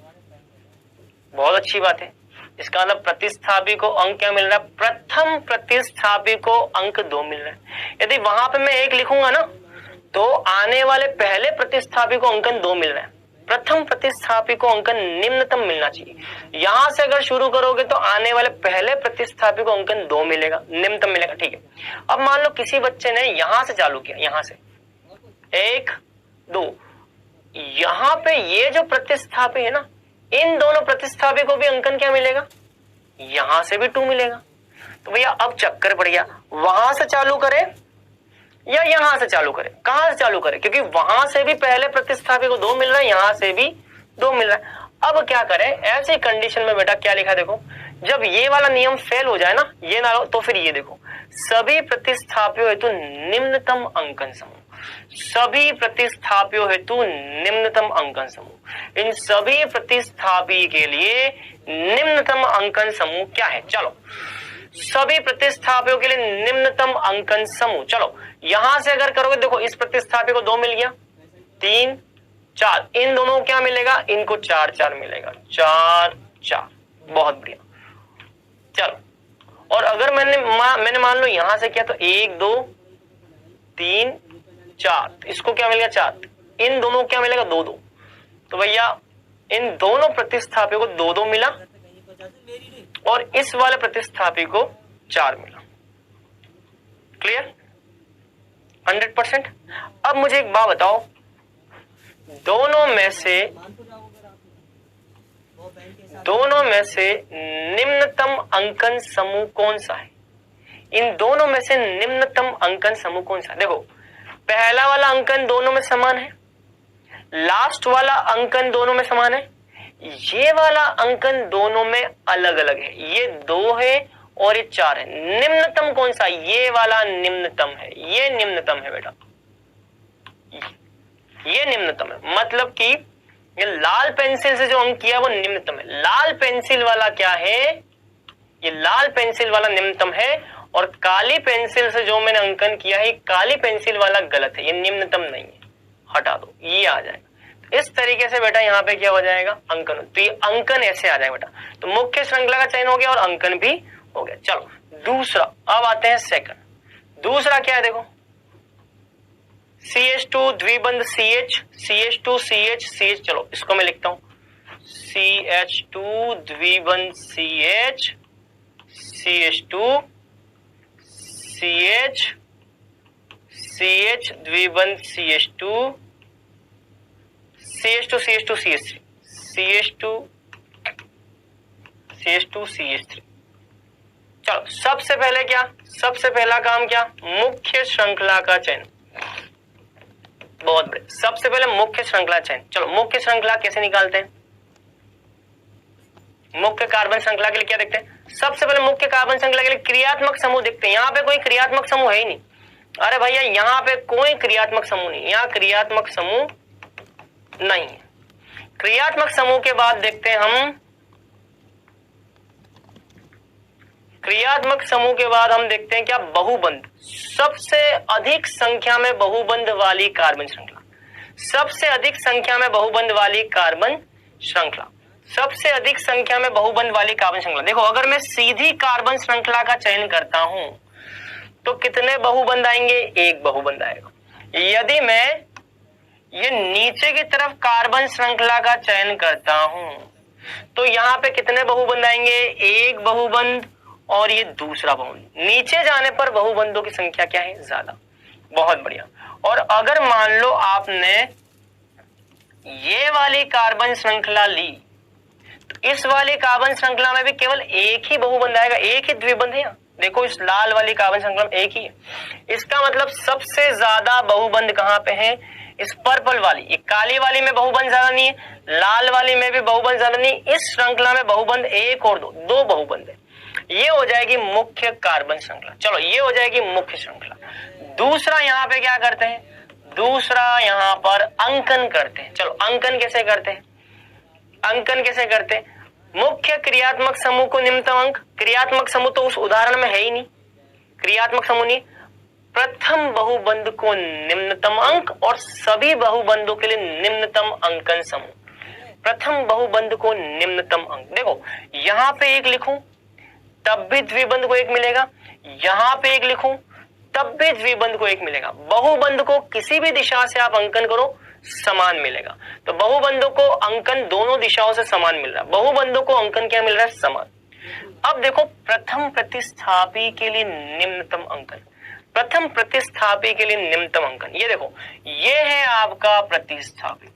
बहुत अच्छी बात है। इसका मतलब प्रतिस्थापी को अंक क्या मिल रहा है, प्रथम प्रतिस्थापी को अंक 2 मिल रहा है। यदि वहां पे मैं 1 लिखूंगा ना तो आने वाले पहले प्रतिस्थापी को अंकन 2 मिल रहा है, प्रथम प्रतिस्थापी को अंकन निम्नतम मिलना चाहिए। यहां से अगर शुरू करोगे तो आने वाले पहले प्रतिस्थापी को अंकन 2 मिलेगा, निम्नतम मिलेगा, ठीक है। अब मान लो किसी बच्चे ने यहां से चालू किया, यहां से 1 2, यहां पे ये जो प्रतिस्थापी है ना, इन दोनों प्रतिस्थापी को भी अंकन क्या मिलेगा, यहां से भी 2 मिलेगा। तो भैया अब चक्कर पड़ गया, वहां से चालू करें या यहां से चालू करें, कहां से चालू करें, क्योंकि वहां से भी पहले प्रतिस्थापी को 2 मिल रहा है, यहां से भी 2 मिल रहा है। अब क्या करें, ऐसी कंडीशन में बेटा क्या लिखा, देखो जब ये वाला नियम फेल हो जाए ना, ये ना हो, तो फिर ये देखो, सभी प्रतिस्थापियों हेतु निम्नतम अंकन समूह, सभी प्रतिस्थापियों हेतु निम्नतम अंकन समूह, इन सभी प्रतिस्थापी के लिए निम्नतम अंकन समूह क्या है। चलो सभी प्रतिस्थापियों के लिए निम्नतम अंकन समूह, चलो यहां से अगर करोगे, देखो इस प्रतिस्थापी को 2 मिल गया, 3 4, इन दोनों को क्या मिलेगा, इनको 4 4 मिलेगा, 4 4, बहुत बढ़िया। चलो और अगर मैंने मान लो यहां से किया तो 1 2 3 4, इसको क्या मिलेगा 4, इन दोनों को क्या मिलेगा 2 2। तो भैया इन दोनों प्रतिस्थापियों को 2 2 मिला और इस वाले प्रतिस्थापी को 4 मिला। क्लियर, 100%। अब मुझे एक बात बताओ, दोनों में से निम्नतम अंकन समूह कौन सा है, इन दोनों में से निम्नतम अंकन समूह कौन सा है। देखो पहला वाला अंकन दोनों में समान है, लास्ट वाला अंकन दोनों में समान है, ये वाला अंकन दोनों में अलग अलग है, ये 2 है और ये 4 है। निम्नतम कौन सा, ये वाला निम्नतम है, ये निम्नतम है बेटा, ये निम्नतम है। मतलब कि ये लाल पेंसिल से जो अंक किया वो निम्नतम है, लाल पेंसिल वाला क्या है, ये लाल पेंसिल वाला निम्नतम है, और काली पेंसिल से जो मैंने अंकन किया है, काली पेंसिल वाला गलत है, ये निम्नतम नहीं है। हटा दो, ये आ जाएगा। इस तरीके से बेटा यहाँ पे क्या हो जाएगा, अंकन। तो ये अंकन ऐसे आ जाएगा बेटा। तो मुख्य श्रृंखला का चयन हो गया और अंकन भी हो गया। चलो दूसरा, अब आते हैं सेकंड। दूसरा क्या है देखो, CH2 द्विबंध CH, CH2 CH CH। चलो इसको मैं लिखता हूं, CH2 द्विबंध CH, CH2 CH, CH द्विबंध CH2, CH2 CH2 CH3, CH2 CH2 CH3। चलो सबसे पहले क्या, सबसे पहला काम क्या, मुख्य श्रृंखला का चयन। बहुत बढ़िया, सबसे पहले मुख्य श्रृंखला चयन। चलो मुख्य श्रृंखला कैसे निकालते हैं, मुख्य कार्बन श्रृंखला के लिए क्या देखते हैं, सबसे पहले मुख्य कार्बन श्रृंखला के लिए क्रियात्मक समूह देखते हैं। यहाँ पे कोई क्रियात्मक समूह है ही नहीं। अरे भैया यहाँ पे कोई क्रियात्मक समूह नहीं, यहाँ क्रियात्मक समूह नहीं है। क्रियात्मक समूह के बाद देखते हैं हम, क्रियात्मक समूह के बाद हम देखते हैं क्या, बहुबंध। सबसे अधिक संख्या में बहुबंध वाली कार्बन श्रृंखला, सबसे अधिक संख्या में बहुबंध वाली कार्बन श्रृंखला, सबसे अधिक संख्या में बहुबंध वाली कार्बन श्रृंखला। देखो अगर मैं सीधी कार्बन श्रृंखला का चयन करता हूं तो कितने बहुबंध आएंगे, एक बहुबंध आएगा। यदि मैं ये नीचे की तरफ कार्बन श्रृंखला का चयन करता हूं तो यहाँ पे कितने बहुबंध आएंगे, एक बहुबंध और ये दूसरा बहुबंध। नीचे जाने पर बहुबंधों की संख्या क्या है, ज्यादा। बहुत बढ़िया। और अगर मान लो आपने ये वाली कार्बन श्रृंखला ली तो इस वाली कार्बन श्रृंखला में भी केवल एक ही बहुबंध आएगा, एक ही द्विबंध है। देखो इस लाल वाली कार्बन श्रृंखला में एक ही है। इसका मतलब सबसे ज्यादा बहुबंध कहाँ पे है, इस पर्पल वाली, ये काली वाली में बहुबंध ज्यादा नहीं है, लाल वाली में भी बहुबंध ज्यादा नहीं। इस श्रृंखला में बहुबंध एक और दो बहुबंध है। ये हो जाएगी मुख्य कार्बन श्रृंखला। चलो ये हो जाएगी मुख्य श्रृंखला। दूसरा यहाँ पे क्या करते हैं, दूसरा यहाँ पर अंकन करते हैं। चलो अंकन कैसे करते हैं, अंकन कैसे करते हैं, मुख्य क्रियात्मक समूह को निम्नतम अंक, क्रियात्मक समूह तो उस उदाहरण में है ही नहीं, क्रियात्मक समूह नहीं, प्रथम बहुबंध को निम्नतम अंक और सभी बहुबंधों के लिए निम्नतम अंकन समूह। प्रथम बहुबंध को निम्नतम अंक, देखो यहाँ पे एक लिखूं तब भी द्विबंध को एक मिलेगा, यहाँ पे एक लिखूं तब भी द्विबंध को एक मिलेगा। बहुबंध को किसी भी दिशा से आप अंकन करो समान मिलेगा। तो बहुबंधों को अंकन दोनों दिशाओं से समान मिल रहा है, बहुबंधों को अंकन क्या मिल रहा है, समान। अब देखो प्रथम प्रतिस्थापी के लिए निम्नतम अंकन, प्रथम प्रतिस्थापी के लिए निम्नतम अंकन, ये देखो ये है आपका प्रतिस्थापी।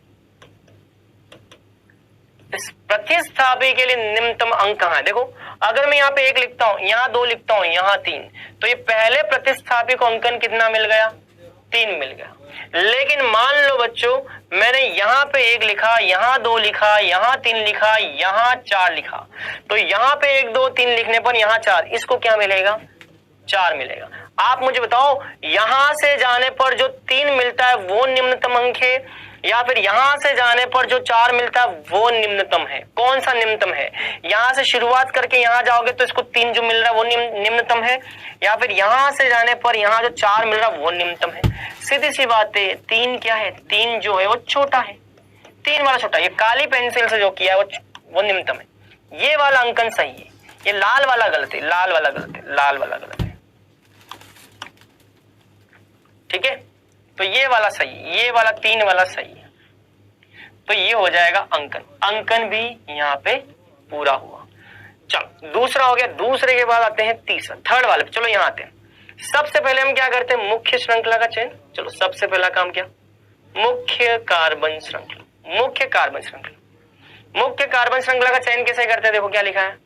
इस प्रतिस्थापी के लिए निम्नतम अंक कहाँ है, देखो अगर मैं यहाँ पे एक लिखता हूं, यहाँ दो लिखता हूं, यहाँ तीन, तो ये पहले प्रतिस्थापी को अंकन कितना मिल गया, 3 मिल गया। लेकिन मान लो बच्चों मैंने यहाँ पे एक लिखा, यहाँ 2 लिखा, यहाँ 3 लिखा, यहाँ 4 लिखा, तो यहाँ पे 1 2 3 लिखने पर यहाँ 4, इसको क्या मिलेगा, 4 मिलेगा। आप मुझे बताओ यहां से जाने पर जो 3 मिलता है वो निम्नतम अंक है या फिर यहां से जाने पर जो 4 मिलता है वो निम्नतम है, कौन सा निम्नतम है। यहां से शुरुआत करके यहां जाओगे तो इसको 3 जो मिल रहा है वो निम्नतम है, या फिर यहां से जाने पर यहां जो 4 मिल रहा है वो निम्नतम है। सीधी सी बात है, 3 क्या है, 3 जो है वो छोटा है, 3 वाला छोटा। ये काली पेंसिल से जो किया है वो निम्नतम है। ये वाला अंकन सही है, ये लाल वाला गलत है, लाल वाला गलत है, लाल वाला गलत है। ठीक है, तो ये वाला सही, ये वाला 3 वाला सही है। तो ये हो जाएगा अंकन, अंकन भी यहाँ पे पूरा हुआ। चलो दूसरा हो गया। दूसरे के बाद आते हैं तीसरा, थर्ड वाले पे। चलो यहाँ आते हैं। सबसे पहले हम क्या करते हैं, मुख्य श्रृंखला का चयन। चलो सबसे पहला काम क्या, मुख्य कार्बन श्रृंखला, मुख्य कार्बन श्रृंखला। मुख्य कार्बन श्रृंखला का चयन कैसे करते हैं, देखो क्या लिखा है,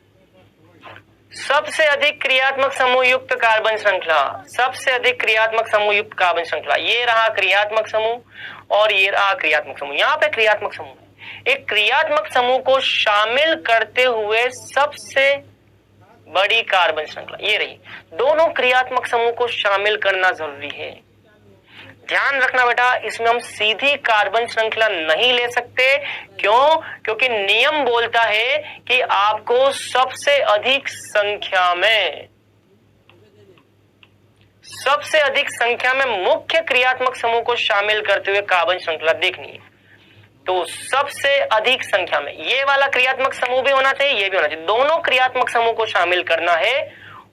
सबसे अधिक क्रियात्मक समूह युक्त कार्बन श्रृंखला, सबसे अधिक क्रियात्मक समूह युक्त कार्बन श्रृंखला। ये रहा क्रियात्मक समूह और ये रहा क्रियात्मक समूह। यहाँ पे क्रियात्मक समूह है, एक क्रियात्मक समूह को शामिल करते हुए सबसे बड़ी कार्बन श्रृंखला ये रही। दोनों क्रियात्मक समूह को शामिल करना जरूरी है। ध्यान रखना बेटा, इसमें हम सीधी कार्बन श्रृंखला नहीं ले सकते। क्यों? क्योंकि नियम बोलता है कि आपको सबसे अधिक संख्या में सबसे अधिक संख्या में मुख्य क्रियात्मक समूह को शामिल करते हुए कार्बन श्रृंखला देखनी है। तो सबसे अधिक संख्या में ये वाला क्रियात्मक समूह भी होना चाहिए, ये भी होना चाहिए, दोनों क्रियात्मक समूह को शामिल करना है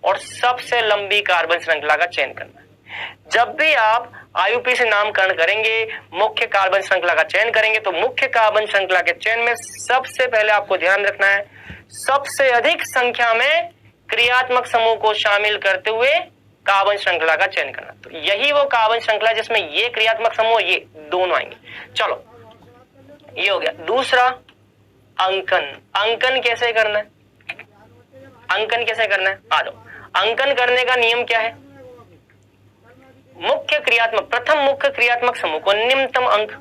और सबसे लंबी कार्बन श्रृंखला का चयन करना है। जब भी आप आईयूपी से नामकरण करेंगे, मुख्य कार्बन श्रृंखला का चयन करेंगे, तो मुख्य कार्बन श्रृंखला के चयन में सबसे पहले आपको ध्यान रखना है सबसे अधिक संख्या में क्रियात्मक समूह को शामिल करते हुए कार्बन श्रृंखला का चयन करना। तो यही वो कार्बन श्रृंखला जिसमें ये क्रियात्मक समूह ये दोनों आएंगे। चलो ये हो गया। दूसरा अंकन। अंकन कैसे करना है? अंकन कैसे करना है? आ जाओ। अंकन करने का नियम क्या है? मुख्य क्रियात्मक, प्रथम मुख्य क्रियात्मक समूह को निम्नतम अंक,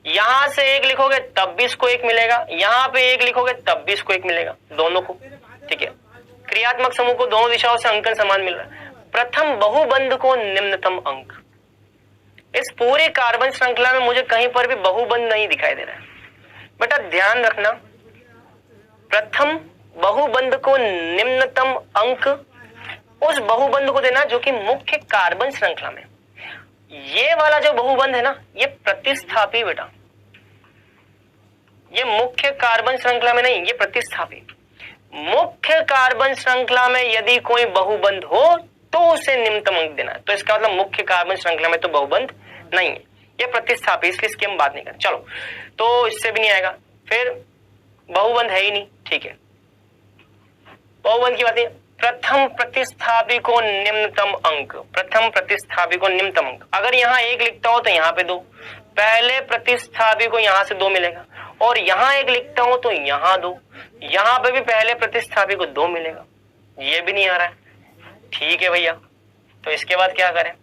यहां से एक लिखोगे तब भी इसको एक मिलेगा, यहां पे एक लिखोगे तब भी इसको एक मिलेगा, दोनों को। ठीक है, क्रियात्मक समूह को दोनों दिशाओं से अंकन समान मिल रहा है। प्रथम बहुबंध को निम्नतम अंक। इस पूरी कार्बन श्रृंखला में मुझे कहीं पर भी बहुबंध नहीं दिखाई दे रहा है। बेटा ध्यान रखना, प्रथम बहुबंध को निम्नतम अंक उस बहुबंध को देना जो कि मुख्य कार्बन श्रृंखला में। ये वाला जो बहुबंध है ना, ये प्रतिस्थापी बेटा, ये मुख्य कार्बन श्रृंखला में नहीं, ये प्रतिस्थापी। मुख्य कार्बन श्रृंखला में यदि कोई बहुबंध हो तो उसे निम्नतम अंक देना है। तो इसका मतलब मुख्य कार्बन श्रृंखला में तो बहुबंध नहीं है, ये प्रतिस्थापी, इसलिए इसकी हम बात नहीं करें। चलो, तो इससे भी नहीं आएगा। फिर बहुबंध है ही नहीं, ठीक है, बहुबंध की बात है। प्रथम प्रतिस्थापी को निम्नतम अंक, प्रथम प्रतिस्थापी को निम्नतम अंक। अगर यहाँ एक लिखता हो तो यहाँ पे दो, पहले प्रतिस्थापी को यहाँ से 2 मिलेगा, और यहाँ एक लिखता हूं तो यहाँ 2, यहाँ पे भी पहले प्रतिस्थापी को 2 मिलेगा। ये भी नहीं आ रहा है, ठीक है भैया, तो इसके बाद क्या करें?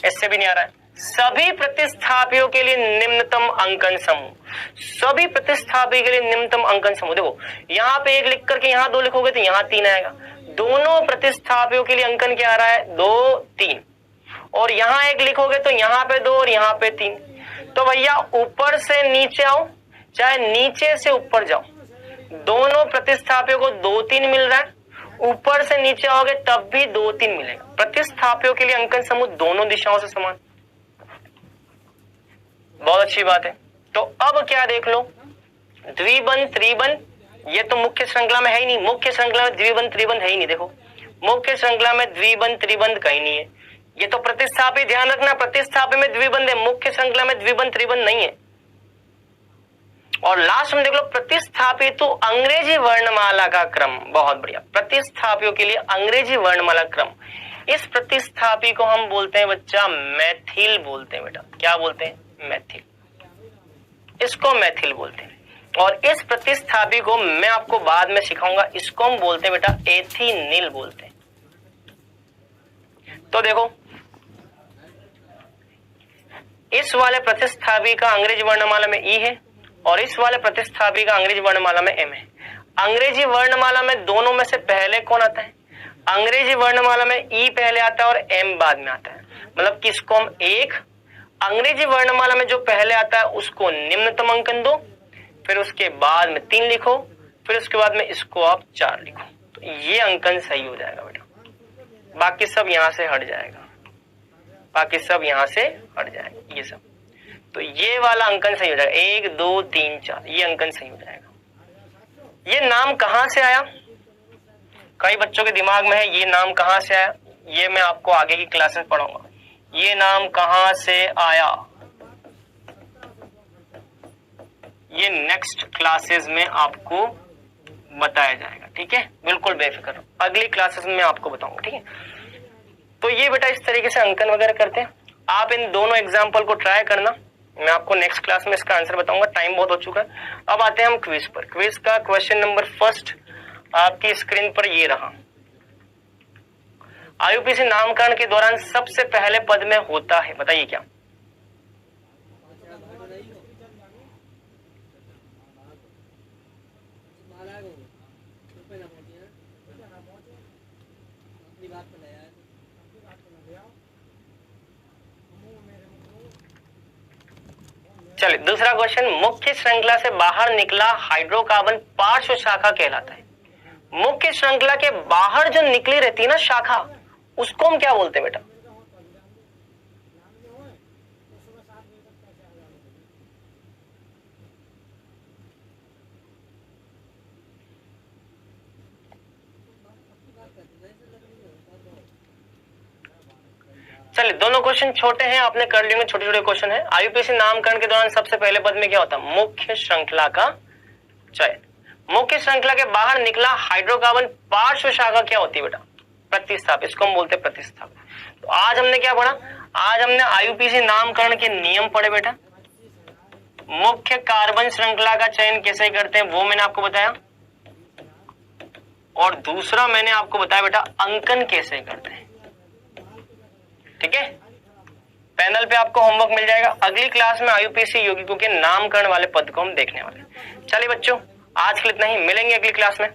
इससे भी नहीं आ रहा है। सभी प्रतिस्थापियों के लिए निम्नतम अंकन समूह, सभी प्रतिस्थापी के लिए निम्नतम अंकन समूह। देखो यहाँ पे एक लिख करके यहाँ 2 लिखोगे तो यहाँ 3 आएगा। दोनों प्रतिस्थापियों के लिए अंकन क्या आ रहा है? 2, 3, और यहाँ एक लिखोगे तो यहाँ पे 2 और यहाँ पे 3। तो भैया ऊपर से नीचे आओ चाहे नीचे से ऊपर जाओ, दोनों प्रतिस्थापियों को 2, 3 मिल रहा है। ऊपर से नीचे आओगे तब भी 2, 3 मिलेगा। प्रतिस्थापियों के लिए अंकन समूह दोनों दिशाओं से समान। बहुत अच्छी बात है। तो अब क्या देख लो, द्विबंध त्रिबंध ये तो मुख्य श्रृंखला में है ही नहीं, मुख्य श्रृंखला में द्विबंध त्रिबंध है ही नहीं। देखो मुख्य श्रृंखला में द्विबंध त्रिबंध कहीं नहीं है, ये तो प्रतिस्थापी, ध्यान रखना, प्रतिस्थापी में द्विबंध है, मुख्य श्रृंखला में द्विबंध त्रिबंध नहीं है। और लास्ट में देख लो प्रतिस्थापी तो अंग्रेजी वर्णमाला का क्रम, बहुत बढ़िया, प्रतिस्थापियों के लिए अंग्रेजी वर्णमाला क्रम। इस प्रतिस्थापी को हम बोलते हैं बच्चा मैथिल बोलते हैं बेटा। क्या बोलते हैं? मैथिल, इसको मैथिल बोलते हैं। और इस प्रतिस्थापी को मैं आपको बाद में सिखाऊंगा, इसको हम बोलते हैं बेटा एथिनिल बोलते हैं। तो देखो इस वाले प्रतिस्थापी का अंग्रेजी वर्णमाला में ई है और इस वाले प्रतिस्थापी का अंग्रेजी वर्णमाला में एम है। अंग्रेजी वर्णमाला में दोनों में से पहले कौन आता है? अंग्रेजी वर्णमाला में ई पहले आता है और एम बाद में आता है। मतलब कि इसको हम एक, अंग्रेजी वर्णमाला में जो पहले आता है उसको निम्नतम अंकन दो, फिर उसके बाद में 3 लिखो, फिर उसके बाद में इसको आप 4 लिखो, तो ये अंकन सही हो जाएगा बेटा। बाकी सब यहां से हट जाएगा, बाकी सब यहां से हट जाएगा, ये सब। तो ये वाला अंकन सही हो जाएगा, 1, 2, 3, 4, ये अंकन सही हो जाएगा। ये नाम कहां से आया? कई बच्चों के दिमाग में है ये नाम कहां से आया, ये मैं आपको आगे की क्लासेस पढ़ाऊंगा। ये नाम कहां से आया ये नेक्स्ट क्लासेस में आपको बताया जाएगा, ठीक है, बिल्कुल बेफिक्र रहो, अगली क्लासेस में आपको बताऊंगा, ठीक है। तो ये बेटा इस तरीके से अंकन वगैरह करते हैं। आप इन दोनों एग्जाम्पल को ट्राई करना, मैं आपको नेक्स्ट क्लास में इसका आंसर बताऊंगा, टाइम बहुत हो चुका है। अब आते हैं हम क्विज पर। क्विज का क्वेश्चन नंबर फर्स्ट आपकी स्क्रीन पर ये रहा। आईयूपीएसी नामकरण के दौरान सबसे पहले पद में होता है, बताइए क्या? चलिए दूसरा क्वेश्चन, मुख्य श्रृंखला से बाहर निकला हाइड्रोकार्बन पार्श्व शाखा कहलाता है। मुख्य श्रृंखला के बाहर जो निकली रहती है ना शाखा, उसको हम क्या बोलते हैं बेटा? चलिए दोनों क्वेश्चन छोटे हैं, आपने कर लिए, छोटे छोटे क्वेश्चन है। आईयूपीएसी नामकरण के दौरान सबसे पहले पद में क्या होता है? मुख्य श्रृंखला का चयन। मुख्य श्रृंखला के बाहर निकला हाइड्रोकार्बन पार्श्व शाखा क्या होती है बेटा? प्रतिस्थापन, इसको हम बोलते हैं प्रतिस्थापन। तो आज हमने क्या पढ़ा? आज हमने आईयूपीएसी नामकरण के नियम पढ़े बेटा। मुख्य कार्बन श्रृंखला का चयन कैसे करते हैं वो मैंने आपको बताया, और दूसरा मैंने आपको बताया बेटा अंकन कैसे करते हैं। ठीक है, पैनल पे आपको होमवर्क मिल जाएगा। अगली क्लास में आईयूपीएसी यौगिकों के नामकरण वाले पद को हम देखने वाले हैं। चलिए बच्चों, आज के लिए इतना ही, मिलेंगे अगली क्लास में।